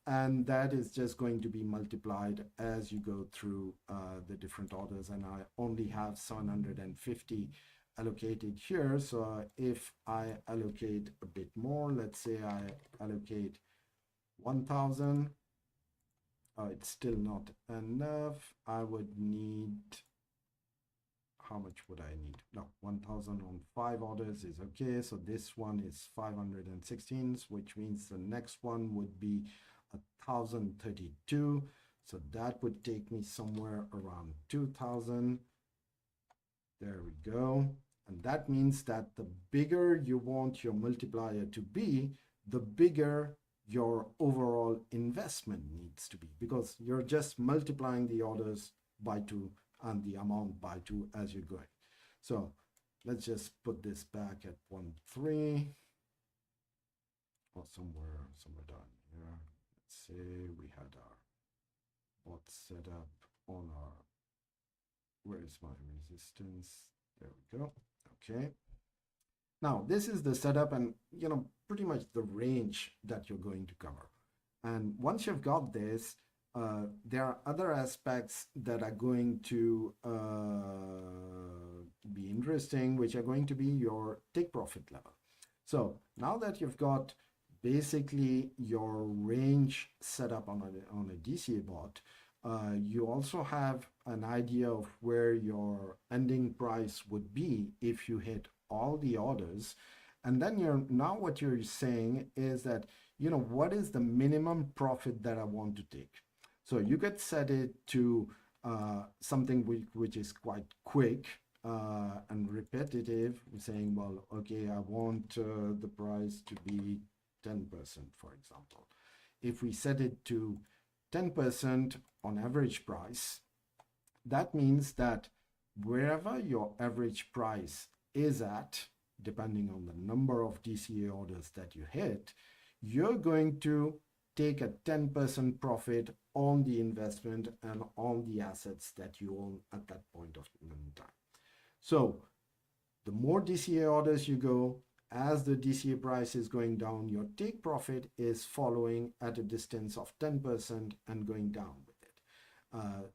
And that is just going to be multiplied as you go through the different orders. And I only have 750 allocated here. So if I allocate a bit more, let's say I allocate 1,000, it's still not enough. I would need, how much would I need? No, 1,000 on 5 orders is okay. So this one is 516, which means the next one would be 1,032. So that would take me somewhere around 2,000. There we go. And that means that the bigger you want your multiplier to be, the bigger your overall investment needs to be, because you're just multiplying the orders by 2 and the amount by 2 as you're going. So let's just put this back at 1.3 or somewhere down here. Let's say we had our bot set up on our, where is my resistance? There we go. Okay. Now this is the setup and pretty much the range that you're going to cover. And once you've got this, there are other aspects that are going to be interesting, which are going to be your take profit level. So now that you've got basically your range set up on a DCA bot, you also have an idea of where your ending price would be if you hit all the orders. And then what you're saying is that, what is the minimum profit that I want to take? So you could set it to something which is quite quick and repetitive, saying, well, okay, I want the price to be 10%, for example. If we set it to 10% on average price, that means that wherever your average price is at, depending on the number of DCA orders that you hit, you're going to take a 10% profit on the investment and on the assets that you own at that point of time. So the more DCA orders you go, as the DCA price is going down, your take profit is following at a distance of 10% and going down with it.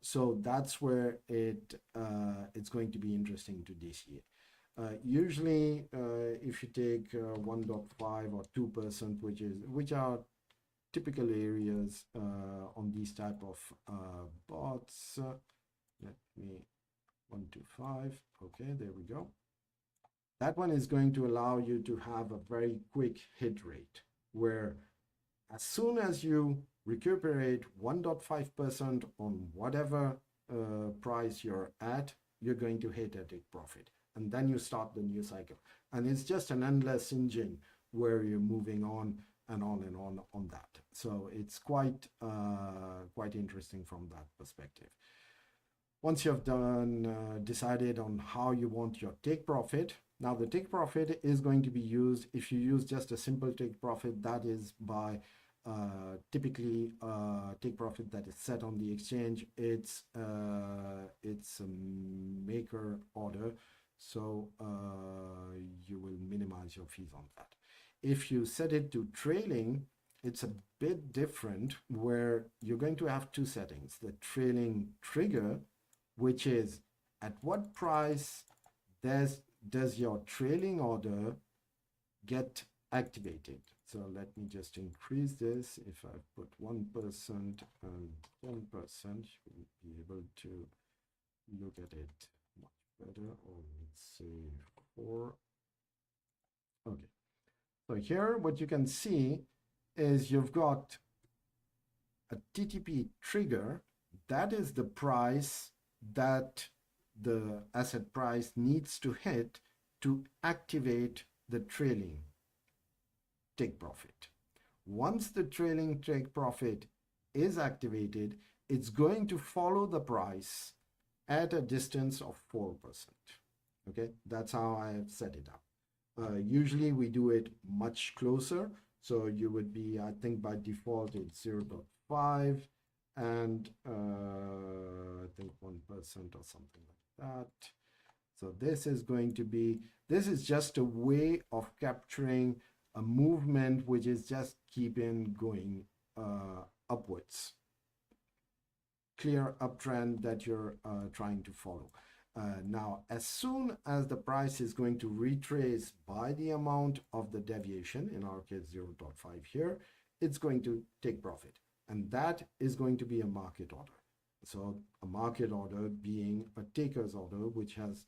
So that's where it's going to be interesting to DCA. Usually, if you take 1.5 or 2%, which are typical areas on these type of bots, let me 125. Okay, there we go. That one is going to allow you to have a very quick hit rate, where as soon as you recuperate 1.5% on whatever price you're at, you're going to hit a take profit. And then you start the new cycle. And it's just an endless engine where you're moving on and on that. So it's quite interesting from that perspective. Once you've decided on how you want your take profit, now the take profit is going to be used, if you use just a simple take profit, that is by typically take profit that is set on the exchange. It's a maker order, so you will minimize your fees on that. If you set it to trailing, it's a bit different, where you're going to have two settings: the trailing trigger, which is at what price does your trailing order get activated. So let me just increase this. If I put 1% and 10%, you'll be able to look at it much better. Or let's say 4. Okay. So here what you can see is you've got a TTP trigger. That is the price that the asset price needs to hit to activate the trailing take profit. Once the trailing take profit is activated, it's going to follow the price at a distance of 4%. Okay, that's how I have set it up. Usually we do it much closer. So you would be, I think by default it's 0.5 and I think 1% or something like that. So this is going to be, this is just a way of capturing a movement which is just keeping going upwards. Clear uptrend that you're trying to follow. Now, as soon as the price is going to retrace by the amount of the deviation, in our case 0.5 here, it's going to take profit. And that is going to be a market order. So a market order being a taker's order, which has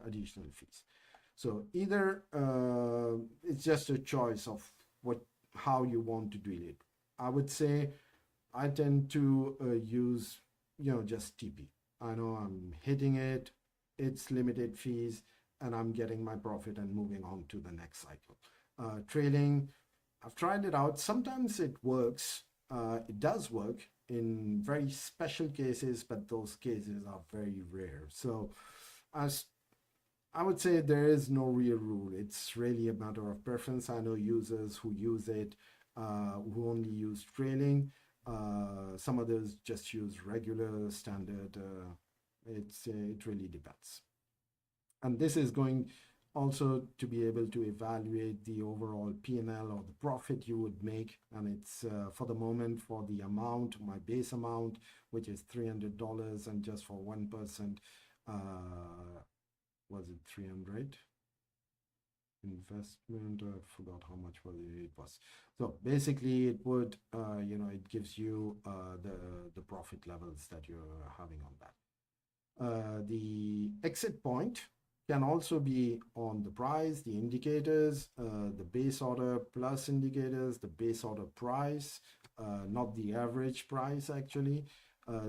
additional fees. So either it's just a choice of how you want to do it. I would say I tend to use, just TP. I know I'm hitting it, it's limited fees, and I'm getting my profit and moving on to the next cycle. Trailing, I've tried it out. Sometimes it works. It does work in very special cases, but those cases are very rare. So as I would say there is no real rule. It's really a matter of preference. I know users who use it, who only use trailing. Some others just use regular standard. It really depends. And this is going also to be able to evaluate the overall PnL or the profit you would make. And it's for the moment for the amount, my base amount, which is $300, and just for 1%, was it 300? Investment, I forgot how much it was. So basically it would, it gives you the profit levels that you're having on that. The exit point can also be on the price, the indicators, the base order plus indicators, the base order price, not the average price actually.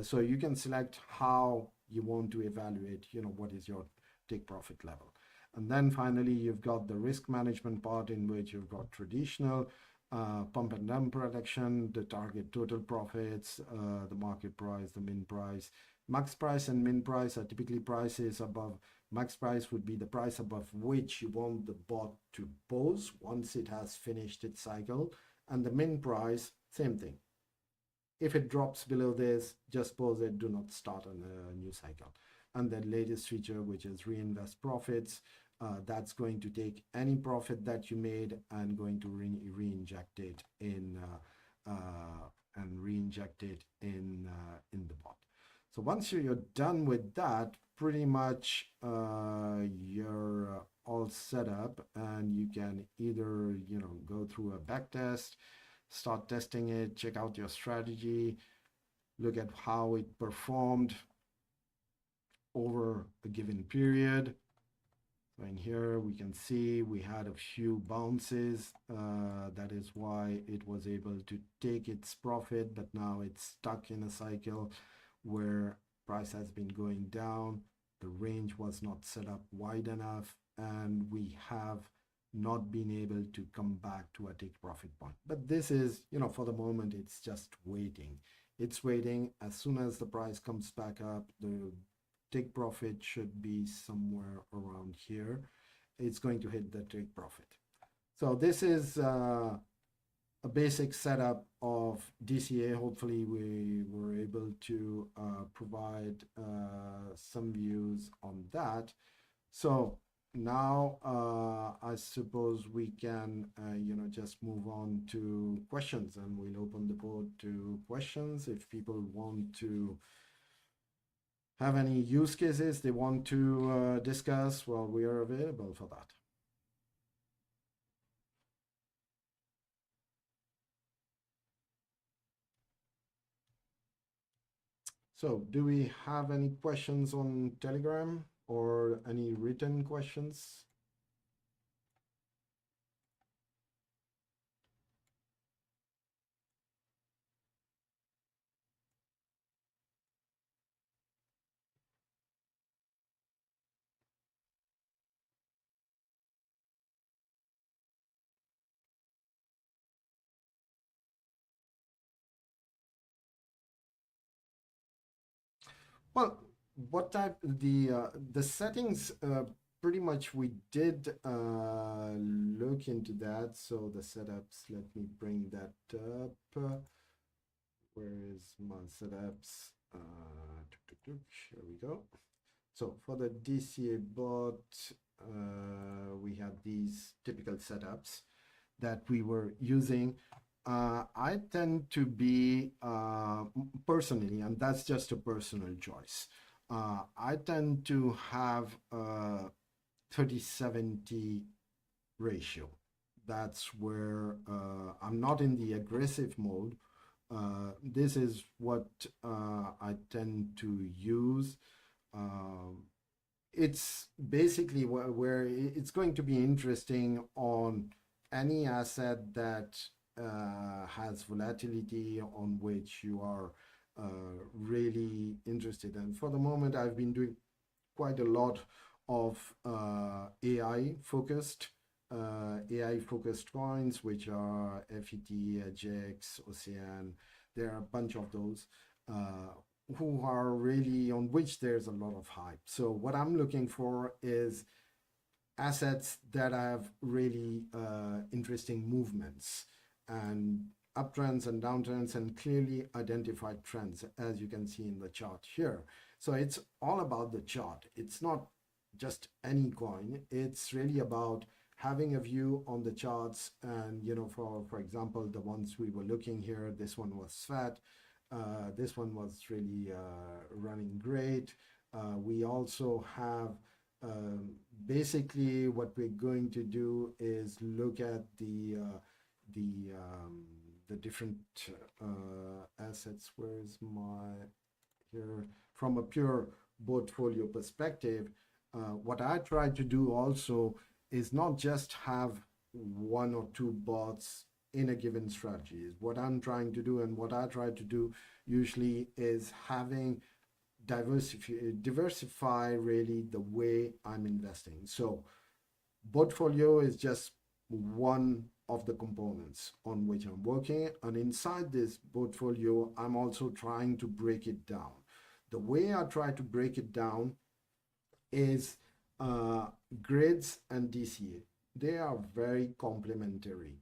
So you can select how you want to evaluate, what is your take profit level. And then finally, you've got the risk management part, in which you've got traditional pump and dump production, the target total profits, the market price, the min price. Max price and min price are typically prices above. Max price would be the price above which you want the bot to pause once it has finished its cycle. And the min price, same thing. If it drops below this, just pause it, do not start on a new cycle. And the latest feature, which is reinvest profits, that's going to take any profit that you made and going to re-inject it in in the bot. So once you're done with that, pretty much you're all set up, and you can either go through a back test, start testing it, check out your strategy, look at how it performed over a given period. So in here we can see we had a few bounces. That is why it was able to take its profit, but now it's stuck in a cycle where price has been going down. The range was not set up wide enough, and we have not been able to come back to a take profit point. But this is, for the moment, it's just waiting. It's waiting. As soon as the price comes back up, the take profit should be somewhere around here. It's going to hit the take profit. So this is a basic setup of DCA. Hopefully we were able to provide some views on that. So now I suppose we can just move on to questions, and we'll open the board to questions. If people want to have any use cases they want to discuss, well, we are available for that. So do we have any questions on Telegram or any written questions? Well, what type the settings, pretty much we did look into that. So the setups, let me bring that up. Where is my setups? Here we go. So for the DCA bot, we have these typical setups that we were using. I tend to be personally, and that's just a personal choice. I tend to have a 30-70 ratio. That's where I'm not in the aggressive mode. This is what I tend to use. Um, it's basically where it's going to be interesting on any asset that has volatility on which you are really interested. And for the moment, I've been doing quite a lot of AI focused coins, which are FET, EDGX, Ocean. There are a bunch of those. Who are really on which there's a lot of hype. So what I'm looking for is assets that have really interesting movements and uptrends and downtrends and clearly identified trends, as you can see in the chart here. So it's all about the chart. It's not just any coin. It's really about having a view on the charts. And for example, the ones we were looking here, this one was fat. This one was really running great. We also have basically what we're going to do is look at the different assets. Where's my here from a pure portfolio perspective? What I try to do also is not just have one or two bots in a given strategy. What I'm trying to do and what I try to do usually is having diversify really the way I'm investing. So portfolio is just one of the components on which I'm working, and inside this portfolio I'm also trying to break it down. The way I try to break it down is grids and DCA. They are very complementary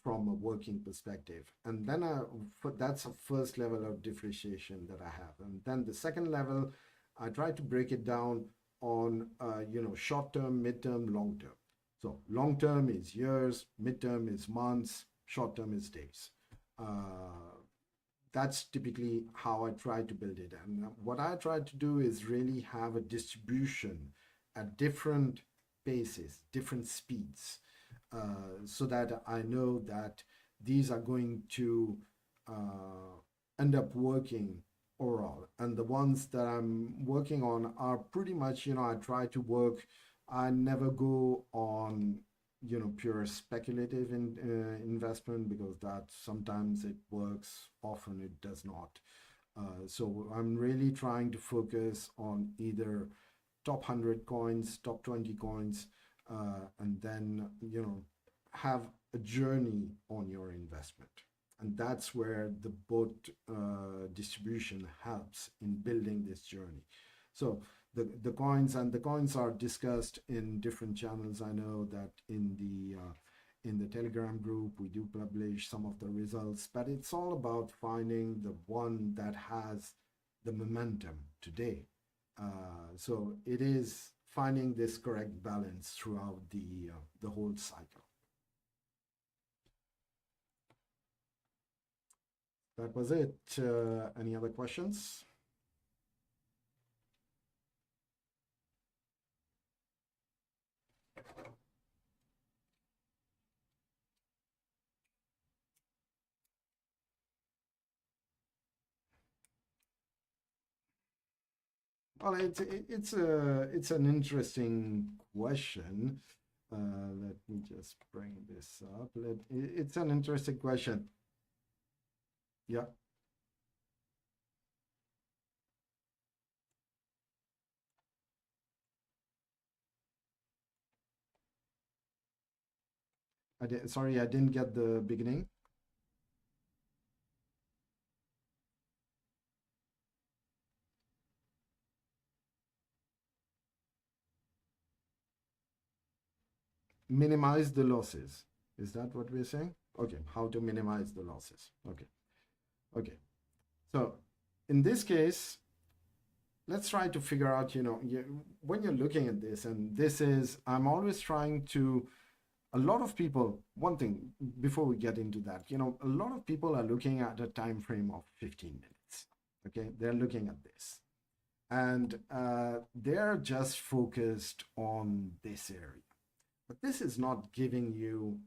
from a working perspective. And then that's a first level of differentiation that I have. And then the second level, I try to break it down on short term, mid-term, long term. So long term is years, mid-term is months, short term is days. That's typically how I try to build it. And what I try to do is really have a distribution at different paces, different speeds, so that I know that these are going to end up working overall. And the ones that I'm working on are pretty much, I try to work, I never go on pure speculative investment, because that sometimes it works, often it does not. So I'm really trying to focus on either top 100 coins, top 20 coins, and then have a journey on your investment. And that's where the bot distribution helps in building this journey. So the coins are discussed in different channels. I know that in the Telegram group we do publish some of the results, but it's all about finding the one that has the momentum today. So it is finding this correct balance throughout the whole cycle. That was it. Any other questions? Well, it's an interesting question. Let me just bring this up. It's an interesting question. Yeah. Sorry, I didn't get the beginning. minimize the losses. Is that what we're saying? Okay, how to minimize the losses. Okay, okay. So in this case, let's try to figure out, when you're looking at this, and this is, I'm always trying to, a lot of people, one thing before we get into that, a lot of people are looking at a time frame of 15 minutes. Okay, they're looking at this, and they're just focused on this area. But this is not giving you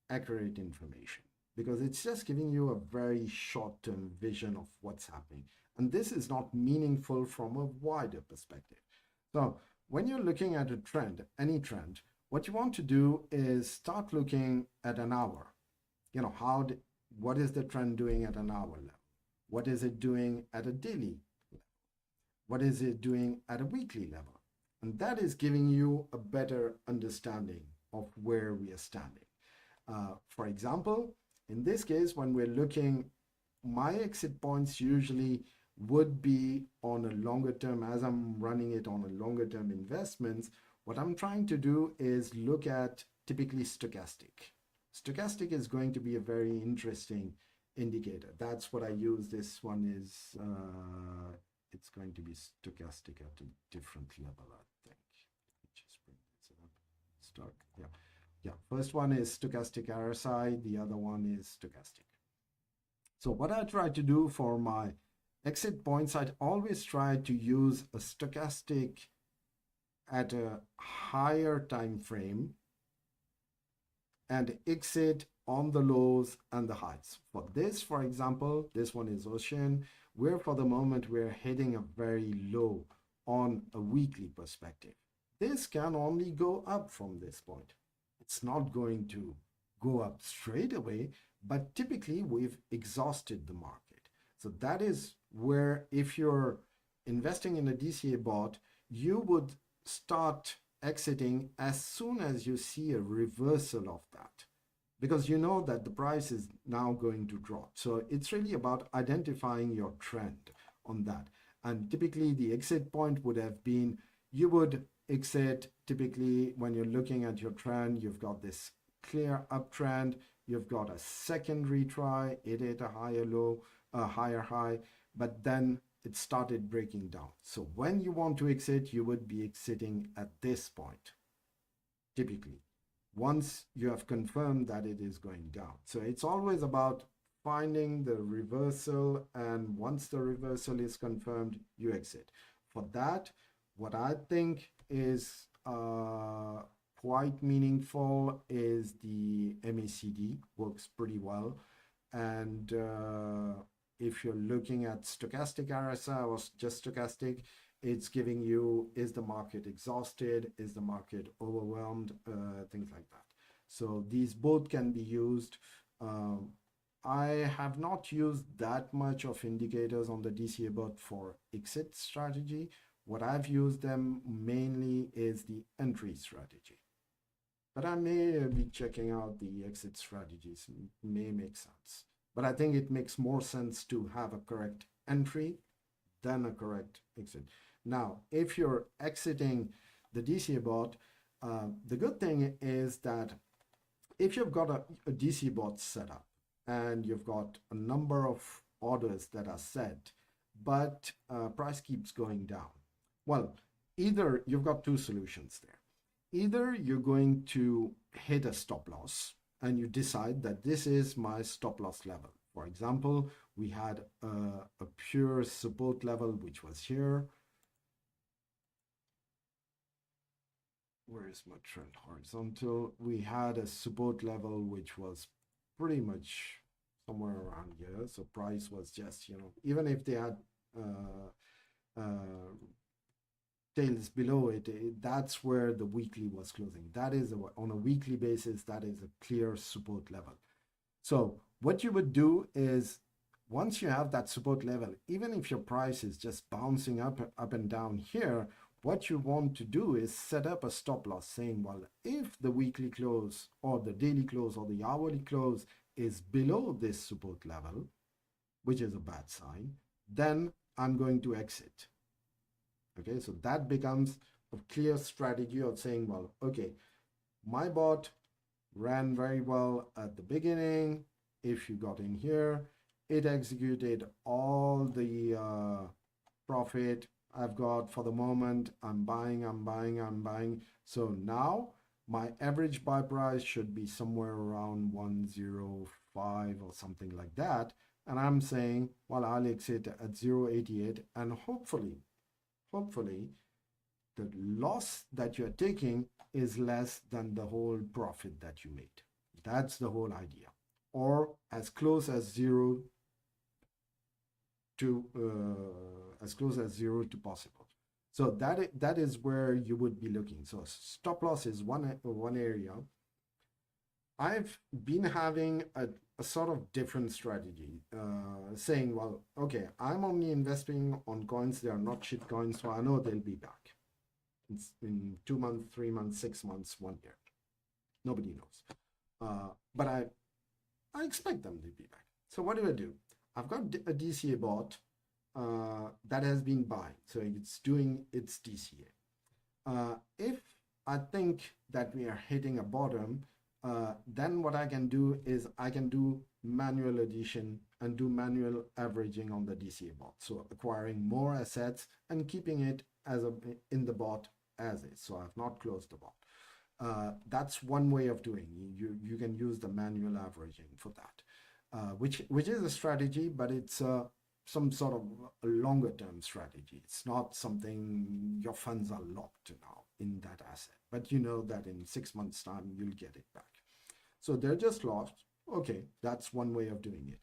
accurate information, because it's just giving you a very short-term vision of what's happening. And this is not meaningful from a wider perspective. So when you're looking at a trend, any trend, what you want to do is start looking at an hour. What is the trend doing at an hour level? What is it doing at a daily level? What is it doing at a weekly level? And that is giving you a better understanding of where we are standing. For example, in this case, when we're looking, my exit points usually would be on a longer term. As I'm running it on a longer term investments, what I'm trying to do is look at typically stochastic. Stochastic is going to be a very interesting indicator. That's what I use. This one is, it's going to be stochastic at a different level, I think. Just bring this up. Stock, yeah. Yeah, first one is stochastic RSI, the other one is stochastic. So what I try to do for my exit points, I'd always try to use a stochastic at a higher time frame and exit on the lows and the highs. For this, for example, this one is Ocean, where for the moment we're hitting a very low on a weekly perspective. This can only go up from this point. It's not going to go up straight away, but typically we've exhausted the market. So that is where, if you're investing in a DCA bot, you would start exiting as soon as you see a reversal of that, because you know that the price is now going to drop. So it's really about identifying your trend on that. And typically the exit point would have been, you would exit typically when you're looking at your trend, you've got this clear uptrend, you've got a second retry, it hit a higher low, a higher high, but then it started breaking down. So when you want to exit, you would be exiting at this point, typically, once you have confirmed that it is going down. So it's always about finding the reversal, and once the reversal is confirmed, you exit. For that, what I think is quite meaningful is the MACD, works pretty well. And if you're looking at stochastic RSI or just stochastic, it's giving you, is the market exhausted? Is the market overwhelmed? Things like that. So these both can be used. I have not used that much of indicators on the DCA bot for exit strategy. What I've used them mainly is the entry strategy. But I may be checking out the exit strategies, may make sense. But I think it makes more sense to have a correct entry than a correct exit. Now, if you're exiting the DCA bot, the good thing is that if you've got a DCA bot set up and you've got a number of orders that are set, but price keeps going down, well, either you've got two solutions there. Either you're going to hit a stop loss and you decide that this is my stop loss level. For example, we had a pure support level, which was here. Where is my trend horizontal? We had a support level, which was pretty much somewhere around here. So price was just, even if they had tails below it, that's where the weekly was closing. That is on a weekly basis, that is a clear support level. So what you would do is, once you have that support level, even if your price is just bouncing up and down here, what you want to do is set up a stop loss saying, well, if the weekly close or the daily close or the hourly close is below this support level, which is a bad sign, then I'm going to exit. Okay, so that becomes a clear strategy of saying, well, okay, My bot ran very well at the beginning. If you got in here, it executed all the profit I've got for the moment. I'm buying, I'm buying, I'm buying. So now my average buy price should be somewhere around 105 or something like that. And I'm saying, well, I'll exit at 0.88, and hopefully the loss that you're taking is less than the whole profit that you made. That's the whole idea. Or as close as zero to possible. So that is where you would be looking. So stop loss is one area. I've been having a sort of different strategy, saying, well, okay, I'm only investing on coins. They are not shit coins, so I know they'll be back in 2 months, 3 months, 6 months, 1 year. Nobody knows. But I expect them to be back. So what do? I've got a DCA bot that has been buying. So it's doing its DCA. If I think that we are hitting a bottom, then what I can do is I can do manual addition and do manual averaging on the DCA bot. So acquiring more assets and keeping it as in the bot as is. So I've not closed the bot. That's one way of doing it. You can use the manual averaging for that, which is a strategy, but it's some sort of a longer term strategy. It's not something your funds are locked now in that asset, but you know that in 6 months time you'll get it back. So they're just locked. Okay, that's one way of doing it.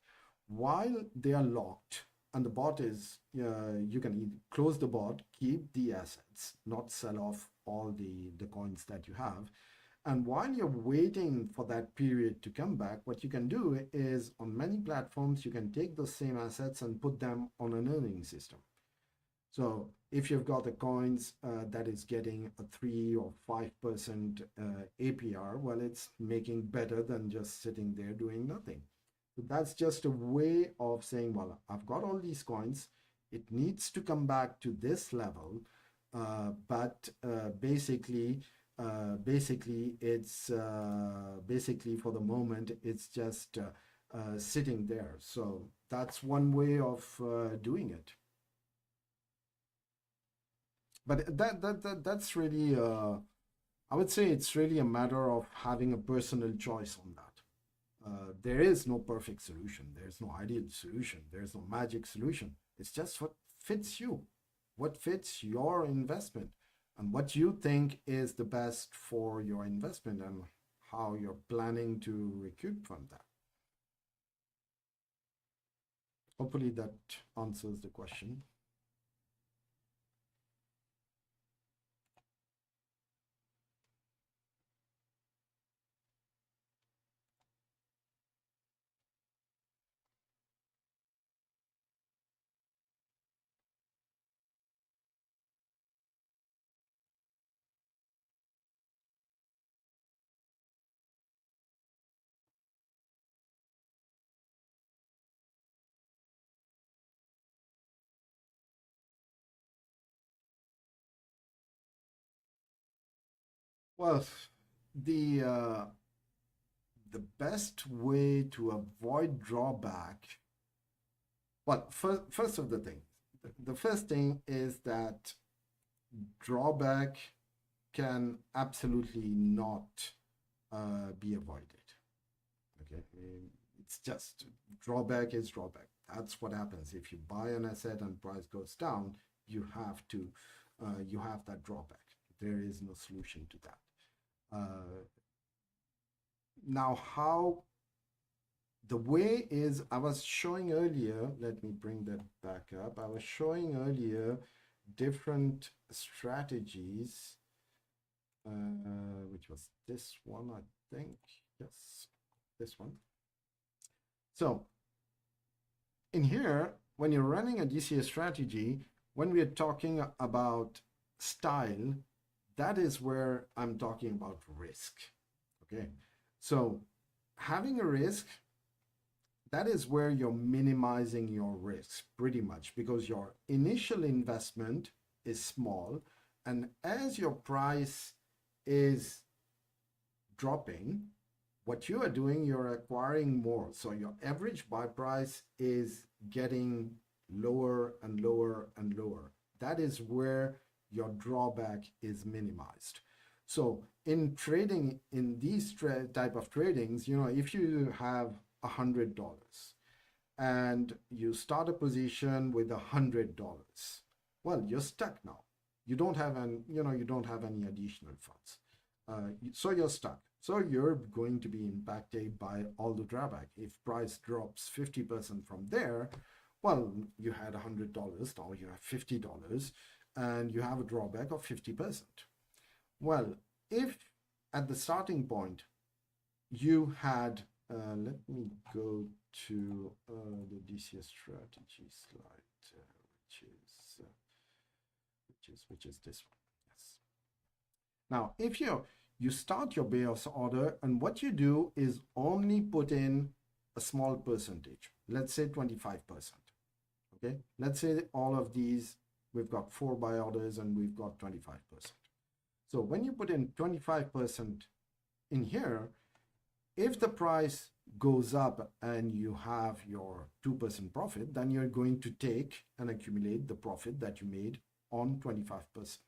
While they are locked and the bot is, you can close the bot, keep the assets, not sell off all the coins that you have. And while you're waiting for that period to come back, what you can do is on many platforms, you can take those same assets and put them on an earning system. So if you've got the coins that is getting a 3 or 5% APR, well, it's making better than just sitting there doing nothing. So that's just a way of saying, well, I've got all these coins. It needs to come back to this level, but basically it's basically for the moment it's just sitting there. So that's one way of doing it. But that's really I would say it's really a matter of having a personal choice on that. There is no perfect solution. There's no ideal solution. There's no magic solution. It's just what fits you, what fits your investment, and what you think is the best for your investment and how you're planning to recoup from that. Hopefully that answers the question. Well, the best way to avoid drawback, well, first of the thing, the first thing is that drawback can absolutely not be avoided. Okay, it's just drawback is drawback. That's what happens if you buy an asset and price goes down. You have that drawback. There is no solution to that. Now, how the way is, I was showing earlier, let me bring that back up. I was showing earlier different strategies, which was this one, I think. Yes, this one. So in here, when you're running a DCA strategy, when we're talking about style, that is where I'm talking about risk. Okay, so having a risk, that is where you're minimizing your risks pretty much, because your initial investment is small, and as your price is dropping, what you are doing, you're acquiring more. So your average buy price is getting lower and lower and lower. That is where your drawback is minimized. So in trading, in these type of tradings, you know, if you have $100 and you start a position with $100, well, you're stuck now. You don't have you don't have any additional funds. So you're stuck. So you're going to be impacted by all the drawback. If price drops 50% from there, well, you had $100, now you have $50, and you have a drawback of 50%. Well, if at the starting point you had, let me go to the DCA strategy slide, which is this one. Yes. Now, if you start your Bayes order, and what you do is only put in a small percentage, let's say 25%. Okay, let's say all of these, we've got 4 buy orders and we've got 25%. So when you put in 25% in here, if the price goes up and you have your 2% profit, then you're going to take and accumulate the profit that you made on 25%.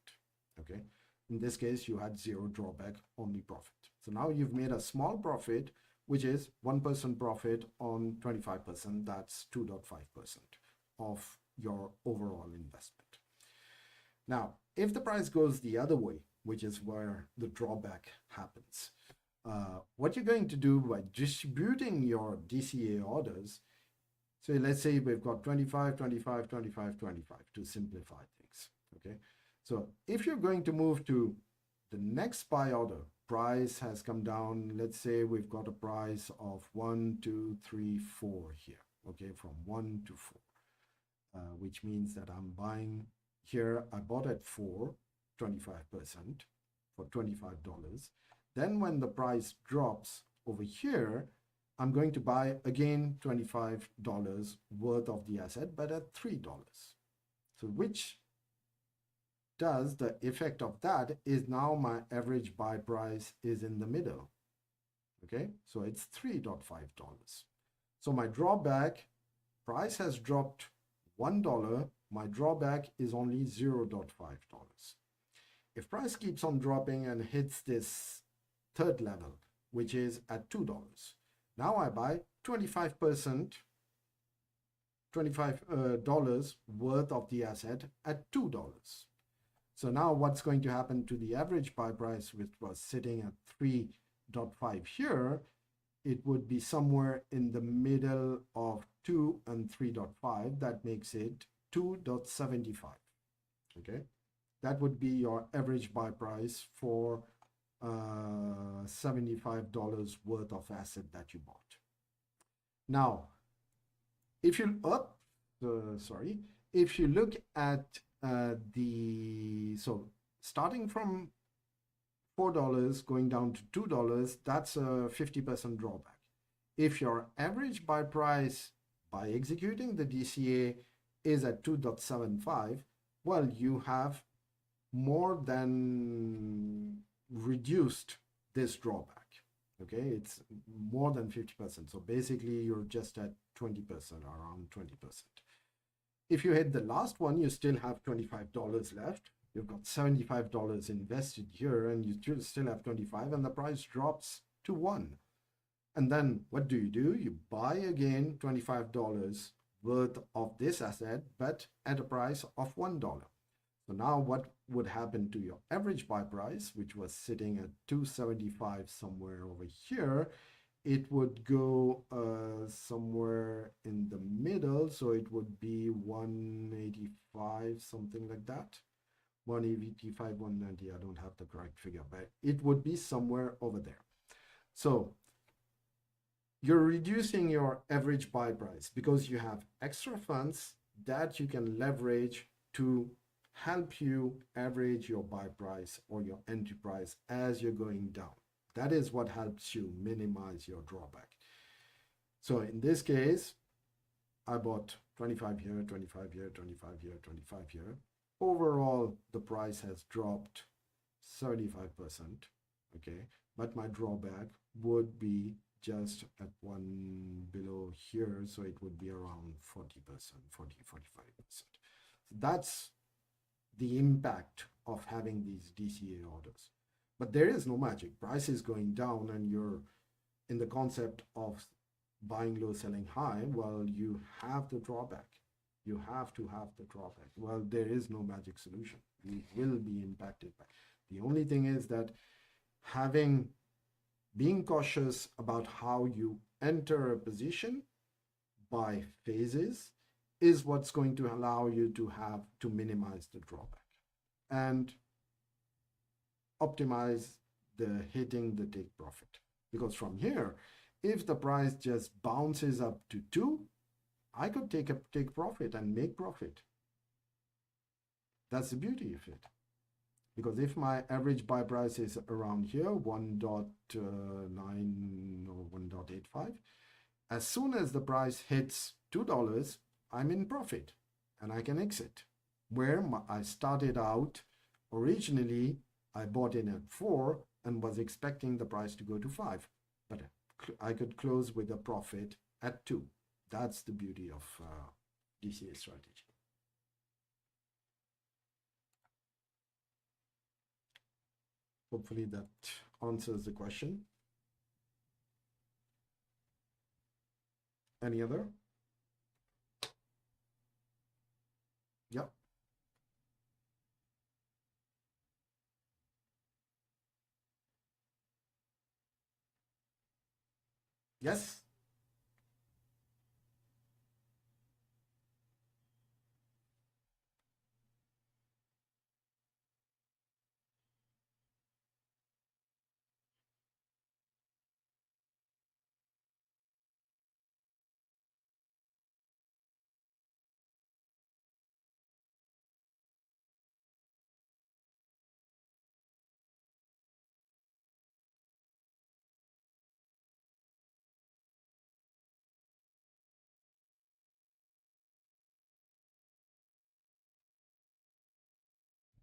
Okay, in this case, you had 0 drawback, only profit. So now you've made a small profit, which is 1% profit on 25%. That's 2.5% of your overall investment. Now, if the price goes the other way, which is where the drawback happens, what you're going to do by distributing your DCA orders, so let's say we've got 25, 25, 25, 25 to simplify things. Okay, so if you're going to move to the next buy order, price has come down. Let's say we've got a price of 1, 2, 3, 4 here. Okay, from 1 to 4, which means that I'm buying here. I bought at 4, 25% for $25. Then when the price drops over here, I'm going to buy again $25 worth of the asset, but at $3. So which does the effect of that is now my average buy price is in the middle. Okay, so it's $3.5. So my drawback price has dropped $1. My drawback is only $0.5. If price keeps on dropping and hits this third level, which is at $2, now I buy 25%, $25 worth of the asset at $2. So now what's going to happen to the average buy price, which was sitting at 3.5 here, it would be somewhere in the middle of 2 and 3.5. That makes it 2.75. Okay, that would be your average buy price for $75 worth of asset that you bought. Now, if you if you look at so starting from $4 going down to $2, that's a 50% drawback. If your average buy price by executing the DCA is at 2.75, well, you have more than reduced this drawback. Okay, it's more than 50%. So basically you're just at 20%, around 20%. If you hit the last one, you still have $25 left. You've got $75 invested here and you still have 25, and the price drops to 1. And then what do? You buy again $25 worth of this asset, but at a price of $1. So now what would happen to your average buy price, which was sitting at 275 somewhere over here? It would go somewhere in the middle. So it would be 185, something like that. 185, 190, I don't have the correct figure, but it would be somewhere over there. So you're reducing your average buy price because you have extra funds that you can leverage to help you average your buy price or your entry price as you're going down. That is what helps you minimize your drawback. So in this case, I bought 25 here, 25 here, 25 here, 25 here. Overall, the price has dropped 75%. Okay, but my drawback would be just at one below here, so it would be around 40%, 45%. That's the impact of having these DCA orders. But there is no magic. Price is going down and you're in the concept of buying low, selling high. Well, you have the drawback. You have to have the drawback. Well, there is no magic solution. You will be impacted by. The only thing is that being cautious about how you enter a position by phases is what's going to allow you to minimize the drawback and optimize the hitting the take profit. Because from here, if the price just bounces up to 2, I could take profit and make profit. That's the beauty of it. Because if my average buy price is around here, 1.9 or 1.85, as soon as the price hits $2, I'm in profit and I can exit. Where I started out, originally, I bought in at 4 and was expecting the price to go to 5, but I could close with a profit at 2. That's the beauty of DCA strategy. Hopefully that answers the question. Any other? Yep. Yes.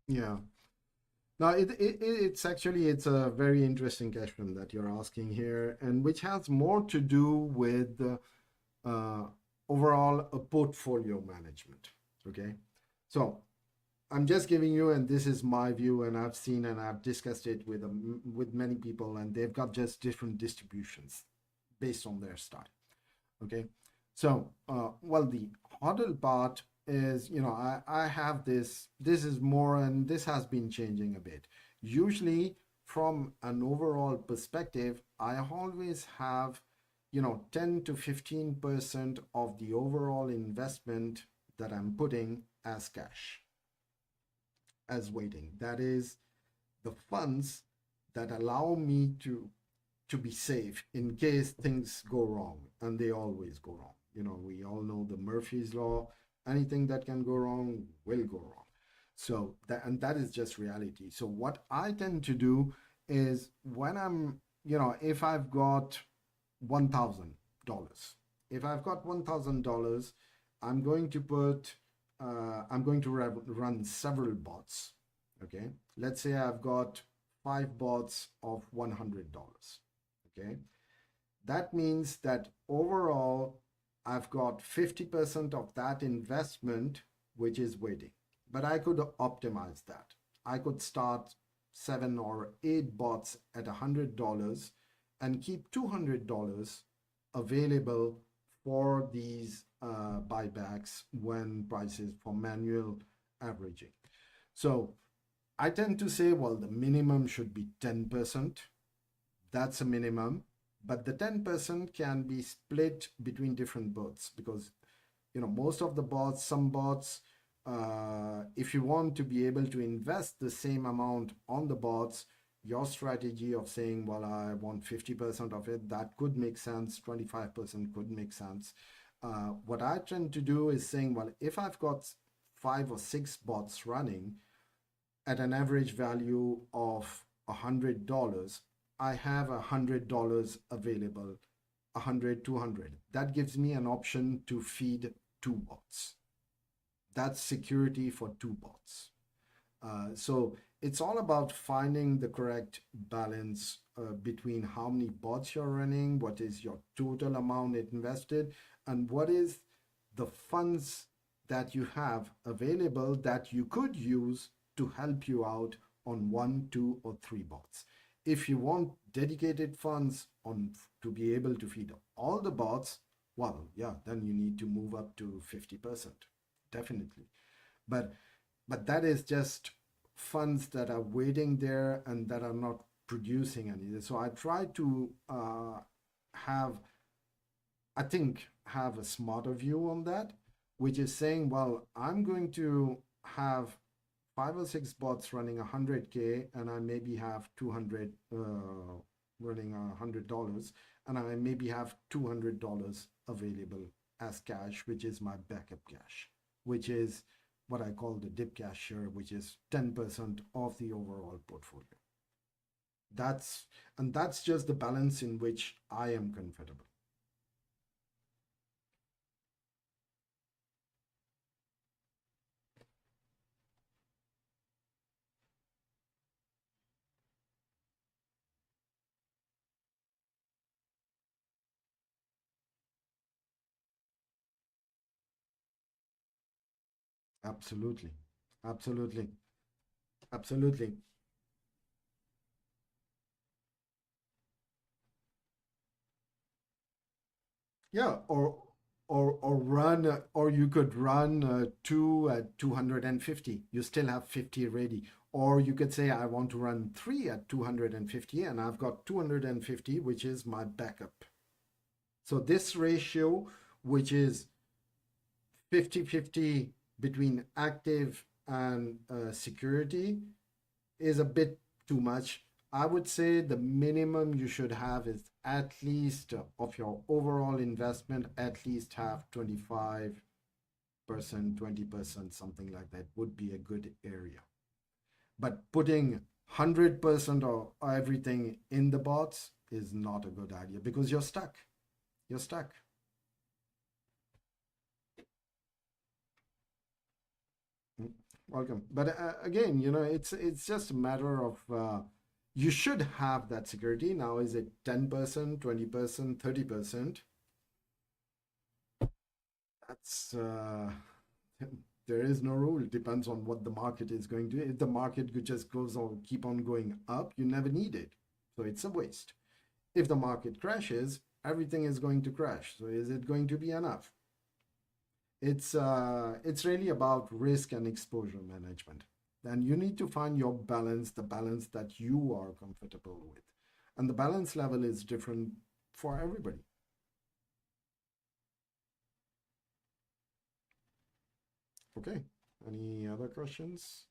Yeah. Now, it's a very interesting question that you're asking here, and which has more to do with uh, overall a portfolio management. Okay, so I'm just giving you, and this is my view, and I've seen and I've discussed it with many people, and they've got just different distributions based on their style. Okay, so well, the HODL part is, I have this is more, and this has been changing a bit. Usually from an overall perspective, I always have 10 to 15% of the overall investment that I'm putting as cash, as waiting. That is the funds that allow me to be safe in case things go wrong, and they always go wrong. We all know the Murphy's Law. Anything that can go wrong will go wrong. So that is just reality. So what I tend to do is, when I'm, if I've got $1,000, if I've got $1,000, I'm going to run several bots. Okay, let's say I've got 5 bots of $100. Okay, that means that overall I've got 50% of that investment which is waiting. But I could optimize that. I could start 7 or 8 bots at $100 and keep $200 available for these buybacks when prices for manual averaging. So I tend to say, well, the minimum should be 10%. That's a minimum, but the 10% can be split between different bots, because most of the bots, some bots, if you want to be able to invest the same amount on the bots, your strategy of saying, well, I want 50% of it, that could make sense. 25% could make sense. What I tend to do is saying, well, if I've got 5 or 6 bots running at an average value of $100, I have $100 available, 100, 200. That gives me an option to feed 2 bots. That's security for 2 bots. So it's all about finding the correct balance between how many bots you're running, what is your total amount invested, and what is the funds that you have available that you could use to help you out on one, two, or three bots. If you want dedicated funds on to be able to feed all the bots, well, yeah, then you need to move up to 50%, definitely. But that is just funds that are waiting there and that are not producing anything. So I try to have, I think, have a smarter view on that, which is saying, well, I'm going to have 5 or 6 bots running 100K, and I maybe have 200 running $100, and I maybe have $200 available as cash, which is my backup cash, which is what I call the dip cash share, which is 10% of the overall portfolio. That's and that's just the balance in which I am comfortable. Absolutely, absolutely, absolutely. Yeah, or you could run two at 250. You still have 50 ready. Or you could say I want to run three at 250, and I've got 250, which is my backup. So this ratio, which is 50-50 between active and security, is a bit too much. I would say the minimum you should have is at least of your overall investment, at least have 25%, 20%, something like that would be a good area. But putting 100% of everything in the bots is not a good idea because you're stuck. You're stuck. Mm, welcome. But again, it's just a matter of you should have that security. Now, is it 10%, 20%, 30%? That's there is no rule. It depends on what the market is going to. If the market just goes on, keep on going up, you never need it. So it's a waste. If the market crashes, everything is going to crash. So is it going to be enough? It's really about risk and exposure management. And you need to find your balance, the balance that you are comfortable with. And the balance level is different for everybody. Okay. Any other questions?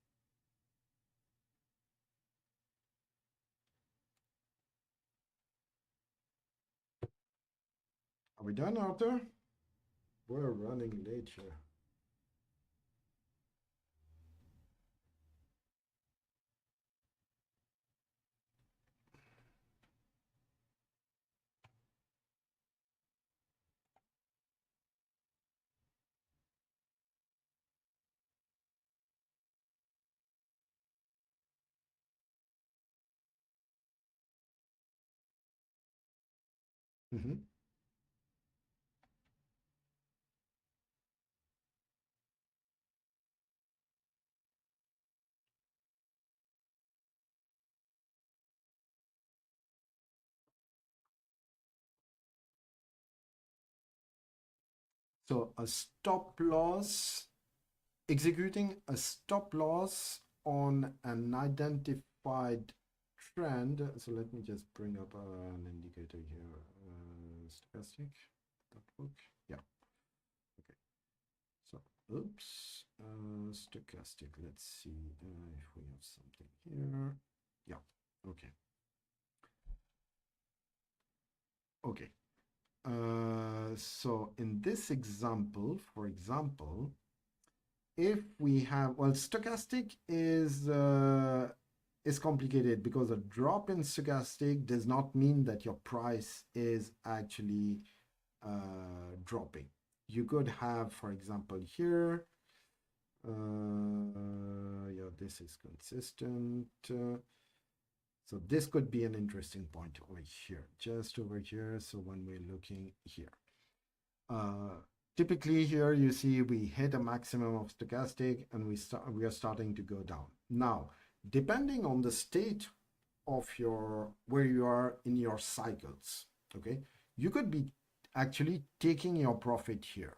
Are we done, Arthur? We're running late here. Mm-hmm. So a stop loss, executing a stop loss on an identified trend. So let me just bring up an indicator here. Stochastic. That work? Yeah. Okay. So, oops. Stochastic. Let's see if we have something here. Yeah. Okay. Okay. So in this example, for example, if we have, well, stochastic is complicated because a drop in stochastic does not mean that your price is actually dropping. You could have, for example, here, yeah, this is consistent. So this could be an interesting point over here, just over here. So when we're looking here, uh, typically here you see we hit a maximum of stochastic and we are starting to go down. Now, depending on the state of your where you are in your cycles, okay, you could be actually taking your profit here.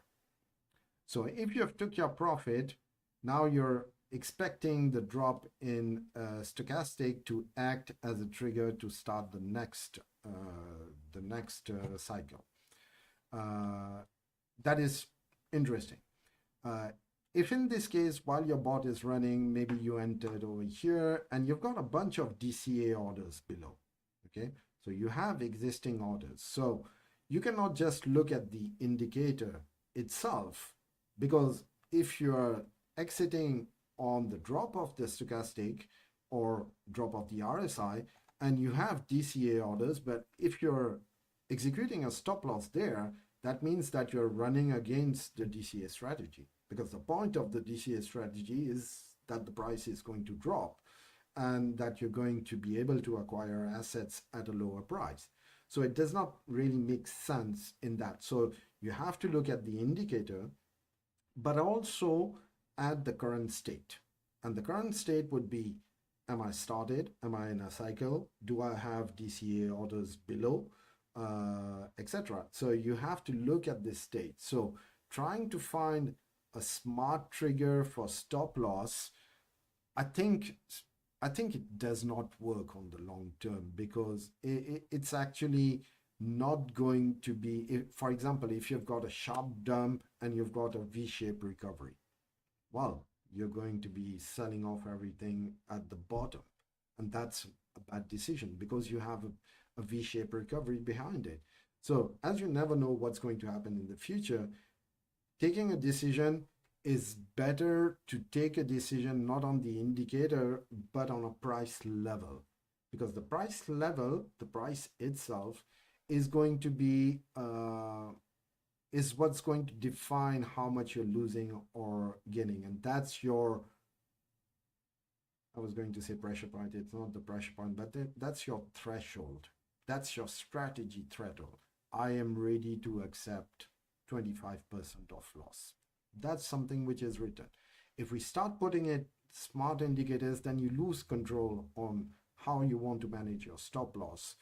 So if you have took your profit, now you're expecting the drop in stochastic to act as a trigger to start the next cycle. That is interesting. If in this case, while your bot is running, maybe you entered over here and you've got a bunch of DCA orders below, okay? So you have existing orders. So you cannot just look at the indicator itself, because if you're exiting on the drop of the stochastic or drop of the RSI and you have DCA orders, but if you're executing a stop loss there, that means that you're running against the DCA strategy, because the point of the DCA strategy is that the price is going to drop and that you're going to be able to acquire assets at a lower price. So it does not really make sense in that. So you have to look at the indicator, but also at the current state. And the current state would be, am I started? Am I in a cycle? Do I have DCA orders below? Etc. So you have to look at this state. So trying to find a smart trigger for stop loss, I think it does not work on the long term, because it's actually not going to be, for example, if you've got a sharp dump and you've got a V-shaped recovery, well, you're going to be selling off everything at the bottom, and that's a bad decision because you have a V-shaped recovery behind it. So as you never know what's going to happen in the future, taking a decision is better to take a decision not on the indicator but on a price level, because the price level, the price itself, is going to be is what's going to define how much you're losing or gaining. And that's your, I was going to say pressure point, it's not the pressure point, but that's your threshold. That's your strategy threshold. I am ready to accept 25% of loss. That's something which is written. If we start putting it smart indicators, then you lose control on how you want to manage your stop loss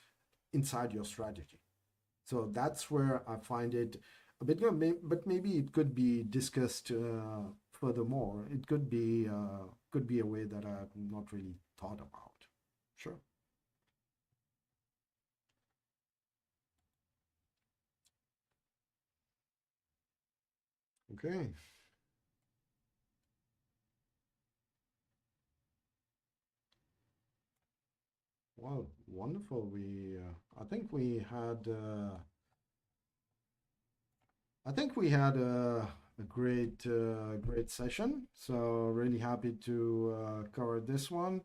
inside your strategy. So that's where I find it a bit, but maybe it could be discussed furthermore. It could be a way that I've not really thought about. Sure. Okay. Well, wonderful. I think we had a great session. So really happy to cover this one.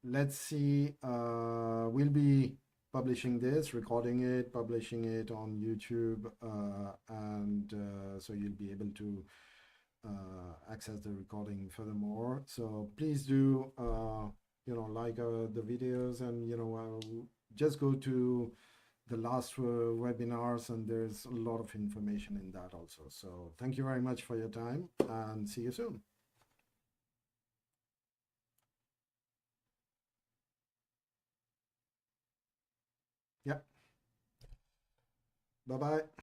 Let's see. We'll be publishing this, recording it, publishing it on YouTube, and so you'll be able to access the recording furthermore. So please do, like the videos, and just go to the last webinars, and there's a lot of information in that also. So thank you very much for your time, and see you soon. Yeah. Bye-bye.